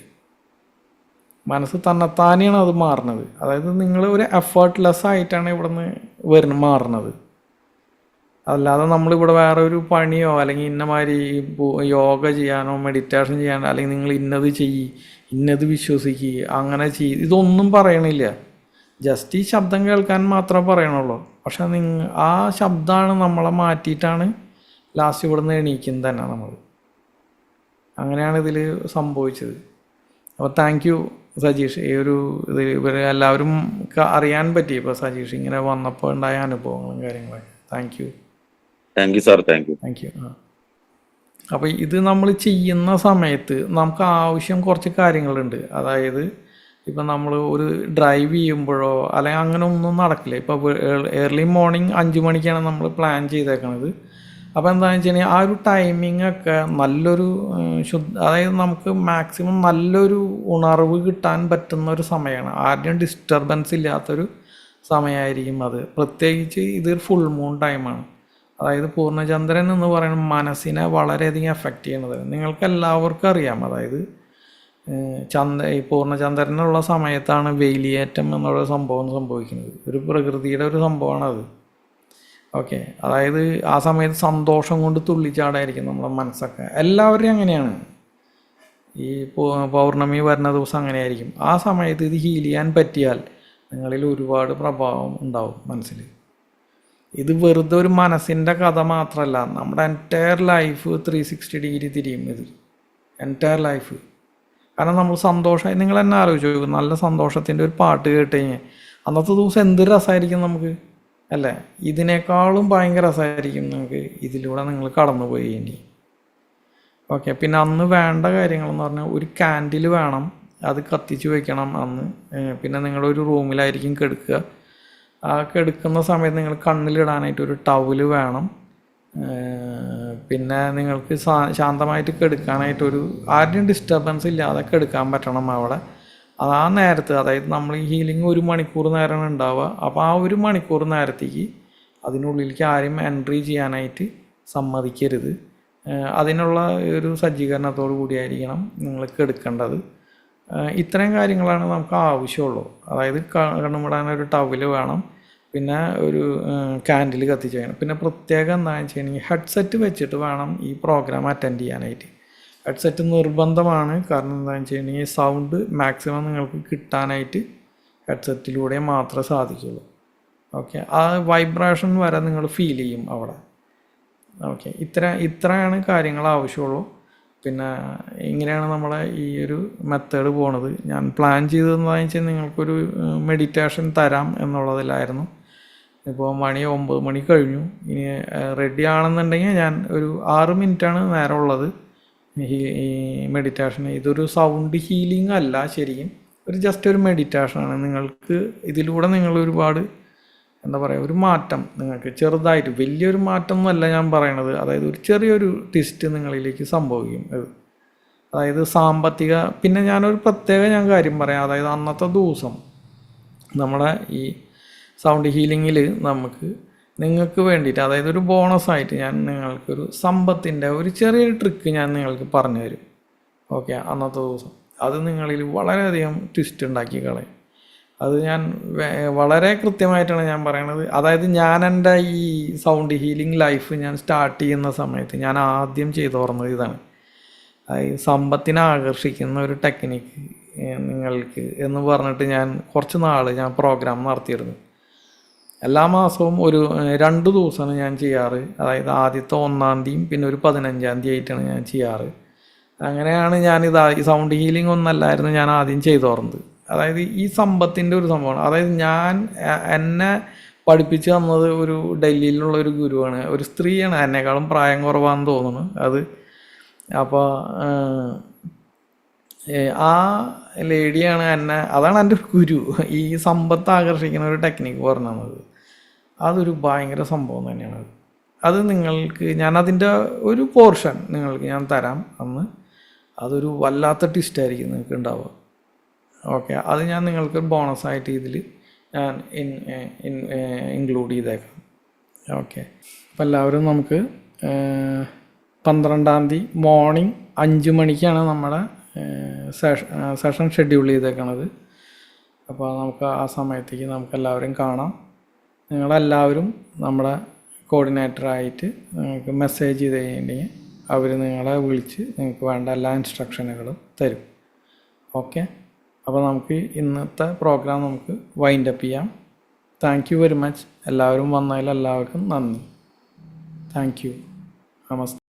മനസ്സ് തന്നെത്താനെയാണ് അത് മാറുന്നത്. അതായത് നിങ്ങൾ ഒരു എഫേർട്ട്ലെസ് ആയിട്ടാണ് ഇവിടെ നിന്ന് മാറുന്നത്. അല്ലാതെ നമ്മളിവിടെ വേറെ ഒരു പണിയോ അല്ലെങ്കിൽ ഇന്നമാതിരി യോഗ ചെയ്യാനോ മെഡിറ്റേഷൻ ചെയ്യാനോ അല്ലെങ്കിൽ നിങ്ങൾ ഇന്നത് ചെയ്യ് ഇന്നത് വിശ്വസിക്കുക അങ്ങനെ ഇതൊന്നും പറയണില്ല. ജസ്റ്റ് ഈ ശബ്ദം കേൾക്കാൻ മാത്രമേ പറയണുള്ളൂ. പക്ഷെ ആ ശബ്ദമാണ് നമ്മളെ മാറ്റിയിട്ടാണ് ലാസ്റ്റ് ഇവിടെ നിന്ന് എണീക്കുന്നത് തന്നെ നമ്മൾ. അങ്ങനെയാണ് ഇതിൽ സംഭവിച്ചത്. അപ്പോൾ താങ്ക് യു സജീഷ്. ഈ ഒരു ഇത് എല്ലാവരും അറിയാൻ പറ്റി ഇപ്പോൾ സജീഷ് ഇങ്ങനെ വന്നപ്പോൾ ഉണ്ടായ അനുഭവങ്ങളും കാര്യങ്ങളൊക്കെ. Thank you sir. Thank you. Thank you. അപ്പോൾ ഇത് നമ്മൾ ചെയ്യുന്ന സമയത്ത് നമുക്ക് ആവശ്യം കുറച്ച് കാര്യങ്ങളുണ്ട്. അതായത് ഇപ്പം നമ്മൾ ഒരു ഡ്രൈവ് ചെയ്യുമ്പോഴോ അല്ലെങ്കിൽ അങ്ങനെ ഒന്നും നടക്കില്ല. ഇപ്പോൾ ഏർലി മോർണിംഗ് 5 മണിക്കാണ് നമ്മൾ പ്ലാൻ ചെയ്തേക്കണത്. അപ്പോൾ എന്താണെന്ന് വെച്ച് കഴിഞ്ഞാൽ ആ ഒരു ടൈമിങ്ങൊക്കെ നല്ലൊരു അതായത് നമുക്ക് മാക്സിമം നല്ലൊരു ഉണർവ് കിട്ടാൻ പറ്റുന്ന ഒരു സമയമാണ്. ആരുടെയും ഡിസ്റ്റർബൻസ് ഇല്ലാത്തൊരു സമയമായിരിക്കും അത്. പ്രത്യേകിച്ച് ഇതൊരു ഫുൾ മൂൺ ടൈമാണ്. അതായത് പൂർണ്ണചന്ദ്രൻ എന്ന് പറയുന്നത് മനസ്സിനെ വളരെയധികം എഫക്റ്റ് ചെയ്യണത് നിങ്ങൾക്ക് എല്ലാവർക്കും അറിയാം. അതായത് ഈ പൂർണ്ണചന്ദ്രനുള്ള സമയത്താണ് വേലിയേറ്റം എന്നുള്ള സംഭവം സംഭവിക്കുന്നത്. ഒരു പ്രകൃതിയുടെ ഒരു സംഭവമാണത്. ഓക്കെ, അതായത് ആ സമയത്ത് സന്തോഷം കൊണ്ട് തുള്ളിച്ചാടായിരിക്കും നമ്മുടെ മനസ്സൊക്കെ. എല്ലാവരും അങ്ങനെയാണ്. ഈ പൗർണമി വരുന്ന ദിവസം അങ്ങനെയായിരിക്കും. ആ സമയത്ത് ഇത് ഹീൽ ചെയ്യാൻ പറ്റിയാൽ നിങ്ങളിൽ ഒരുപാട് പ്രഭാവം ഉണ്ടാവും മനസ്സിൽ. ഇത് വെറുതെ ഒരു മനസ്സിൻ്റെ കഥ മാത്രമല്ല, നമ്മുടെ എൻറ്റയർ ലൈഫ് 360 ഡിഗ്രി തിരിയും ഇത്. Entire life. കാരണം നമ്മൾ സന്തോഷമായി നിങ്ങൾ തന്നെ ആലോചിച്ച് നോക്കും. നല്ല സന്തോഷത്തിൻ്റെ ഒരു പാട്ട് കേട്ട് കഴിഞ്ഞാൽ അന്നത്തെ ദിവസം എന്ത് രസമായിരിക്കും നമുക്ക്, അല്ലേ? ഇതിനേക്കാളും ഭയങ്കര രസമായിരിക്കും നമുക്ക് ഇതിലൂടെ നിങ്ങൾ കടന്നു പോയി കഴിഞ്ഞാൽ. ഓക്കെ, പിന്നെ അന്ന് വേണ്ട കാര്യങ്ങളെന്ന് പറഞ്ഞാൽ ഒരു കാൻഡിൽ വേണം, അത് കത്തിച്ച് വയ്ക്കണം അന്ന്. പിന്നെ നിങ്ങളൊരു റൂമിലായിരിക്കും കിടക്കുക. ആ കിടക്കുന്ന സമയത്ത് നിങ്ങൾ കണ്ണിലിടാനായിട്ട് ഒരു ടവല് വേണം. പിന്നെ നിങ്ങൾക്ക് ശാന്തമായിട്ട് കിടക്കാനായിട്ടൊരു ആരുടെയും ഡിസ്റ്റർബൻസ് ഇല്ലാതെ കിടക്കാൻ പറ്റണം അവിടെ. ആ നേരത്ത്, അതായത് നമ്മൾ ഈ ഹീലിംഗ് 1 മണിക്കൂർ നേരമാണ് ഉണ്ടാവുക. അപ്പോൾ ആ 1 മണിക്കൂർ നേരത്തേക്ക് അതിനുള്ളിലേക്ക് ആരും എൻട്രി ചെയ്യാനായിട്ട് സമ്മതിക്കരുത്. അതിനുള്ള ഒരു സജ്ജീകരണത്തോടു കൂടിയായിരിക്കണം നിങ്ങൾക്ക് എടുക്കേണ്ടത്. ഇത്രയും കാര്യങ്ങളാണ് നമുക്ക് ആവശ്യമുള്ളൂ. അതായത് കണ്ണുമിടാനൊരു ടവല് വേണം, പിന്നെ ഒരു കാൻഡിൽ കത്തിച്ച് വേണം. പിന്നെ പ്രത്യേകം എന്താണെന്ന് വെച്ച് കഴിഞ്ഞാൽ ഹെഡ്സെറ്റ് വെച്ചിട്ട് വേണം ഈ പ്രോഗ്രാം അറ്റൻഡ് ചെയ്യാനായിട്ട്. ഹെഡ്സെറ്റ് നിർബന്ധമാണ്. കാരണം എന്താണെന്ന് വെച്ച് കഴിഞ്ഞാൽ സൗണ്ട് മാക്സിമം നിങ്ങൾക്ക് കിട്ടാനായിട്ട് ഹെഡ്സെറ്റിലൂടെ മാത്രമേ സാധിക്കുള്ളൂ. ഓക്കെ, ആ വൈബ്രേഷൻ വരെ നിങ്ങൾ ഫീൽ ചെയ്യും അവിടെ. ഓക്കെ, ഇത്രയാണ് കാര്യങ്ങൾ ആവശ്യമുള്ളൂ. പിന്നെ ഇങ്ങനെയാണ് നമ്മളെ ഈ ഒരു മെത്തേഡ് പോണത്. ഞാൻ പ്ലാൻ ചെയ്തതെന്ന് വെച്ചാൽ നിങ്ങൾക്കൊരു മെഡിറ്റേഷൻ തരാം എന്നുള്ളതിലായിരുന്നു. ഇപ്പോൾ മണി 9 മണി കഴിഞ്ഞു. ഇനി റെഡി ആണെന്നുണ്ടെങ്കിൽ ഞാൻ ഒരു 6 മിനിറ്റാണ് നേരം ഉള്ളത് ഈ മെഡിറ്റേഷൻ. ഇതൊരു സൗണ്ട് ഹീലിംഗ് അല്ല, ശരിക്കും ഒരു ജസ്റ്റ് ഒരു മെഡിറ്റേഷനാണ്. നിങ്ങൾക്ക് ഇതിലൂടെ നിങ്ങൾ ഒരുപാട് എന്താ പറയുക, ഒരു മാറ്റം നിങ്ങൾക്ക് ചെറുതായിട്ട്, വലിയൊരു മാറ്റം എന്നല്ല ഞാൻ പറയണത്, അതായത് ഒരു ചെറിയൊരു ട്വിസ്റ്റ് നിങ്ങളിലേക്ക് സംഭവിക്കും. അതായത് സാമ്പത്തിക, പിന്നെ ഞാനൊരു ഞാൻ കാര്യം പറയാം. അതായത് അന്നത്തെ ദിവസം നമ്മുടെ ഈ സൗണ്ട് ഹീലിങ്ങിൽ നിങ്ങൾക്ക് വേണ്ടിയിട്ട്, അതായത് ഒരു ബോണസായിട്ട് ഞാൻ നിങ്ങൾക്കൊരു സമ്പത്തിൻ്റെ ഒരു ചെറിയൊരു ട്രിക്ക് ഞാൻ നിങ്ങൾക്ക് പറഞ്ഞു തരും. ഓക്കെ, അന്നത്തെ ദിവസം അത് നിങ്ങളിൽ വളരെയധികം ട്വിസ്റ്റ് ഉണ്ടാക്കി കളയും. അത് ഞാൻ വളരെ കൃത്യമായിട്ടാണ് ഞാൻ പറയണത്. അതായത് ഞാൻ എൻ്റെ ഈ സൗണ്ട് ഹീലിംഗ് ലൈഫ് ഞാൻ സ്റ്റാർട്ട് ചെയ്യുന്ന സമയത്ത് ഞാൻ ആദ്യം ചെയ്തു ഓർന്നത് ഇതാണ്. അതായത് സമ്പത്തിനെ ആകർഷിക്കുന്ന ഒരു ടെക്നിക്ക് നിങ്ങൾക്ക് എന്ന് പറഞ്ഞിട്ട് ഞാൻ കുറച്ച് നാൾ ഞാൻ പ്രോഗ്രാം നടത്തിയിരുന്നു. എല്ലാ മാസവും ഒരു 2 ദിവസമാണ് ഞാൻ ചെയ്യാറ്. അതായത് ആദ്യത്തെ 1-ാം തീയതിയും പിന്നെ ഒരു 15-ാം തീയതി ആയിട്ടാണ് ഞാൻ ചെയ്യാറ്. അങ്ങനെയാണ് ഞാനിത് ഈ സൗണ്ട് ഹീലിംഗ് ഒന്നല്ലായിരുന്നു ഞാൻ ആദ്യം ചെയ്തു ഓർന്നത്. അതായത് ഈ സമ്പത്തിൻ്റെ ഒരു സംഭവമാണ്. അതായത് എന്നെ പഠിപ്പിച്ച് തന്നത് ഒരു ഡൽഹിയിലുള്ള ഒരു ഗുരുവാണ്, ഒരു സ്ത്രീയാണ്, എന്നെക്കാളും പ്രായം കുറവാണെന്ന് തോന്നുന്നു അത്. അപ്പോൾ ആ ലേഡിയാണ് അതാണ് എൻ്റെ ഒരു ഗുരു ഈ സമ്പത്ത് ആകർഷിക്കുന്ന ഒരു ടെക്നിക്ക് പറഞ്ഞു തന്നത്. അതൊരു ഭയങ്കര സംഭവം തന്നെയാണ്. അത് നിങ്ങൾക്ക് അതിൻ്റെ ഒരു പോർഷൻ നിങ്ങൾക്ക് ഞാൻ തരാം അന്ന്. അതൊരു വല്ലാത്ത ട്വിസ്റ്റായിരിക്കും നിങ്ങൾക്ക് ഉണ്ടാവുക. ഓക്കെ, അത് ഞാൻ നിങ്ങൾക്ക് ബോണസായിട്ട് ഇതിൽ ഞാൻ ഇൻക്ലൂഡ് ചെയ്തേക്കാം. ഓക്കെ, അപ്പോൾ എല്ലാവരും നമുക്ക് 12-ാം തീയതി മോർണിംഗ് 5 മണിക്കാണ് നമ്മുടെ സെഷൻ ഷെഡ്യൂൾ ചെയ്തേക്കണത്. അപ്പോൾ നമുക്ക് ആ സമയത്തേക്ക് നമുക്കെല്ലാവരും കാണാം. നിങ്ങളെല്ലാവരും നമ്മുടെ കോർഡിനേറ്ററായിട്ട് നിങ്ങൾക്ക് മെസ്സേജ് ചെയ്ത് കഴിഞ്ഞിട്ടുണ്ടെങ്കിൽ അവർ നിങ്ങളെ വിളിച്ച് നിങ്ങൾക്ക് വേണ്ട എല്ലാ ഇൻസ്ട്രക്ഷനുകളും തരും. ഓക്കെ, അപ്പോൾ നമുക്ക് ഇന്നത്തെ പ്രോഗ്രാം നമുക്ക് വൈൻഡ് അപ്പ് ചെയ്യാം. Thank you very much. എല്ലാവരും വന്നതിൽ എല്ലാവർക്കും നന്ദി. Thank you. നമസ്തേ.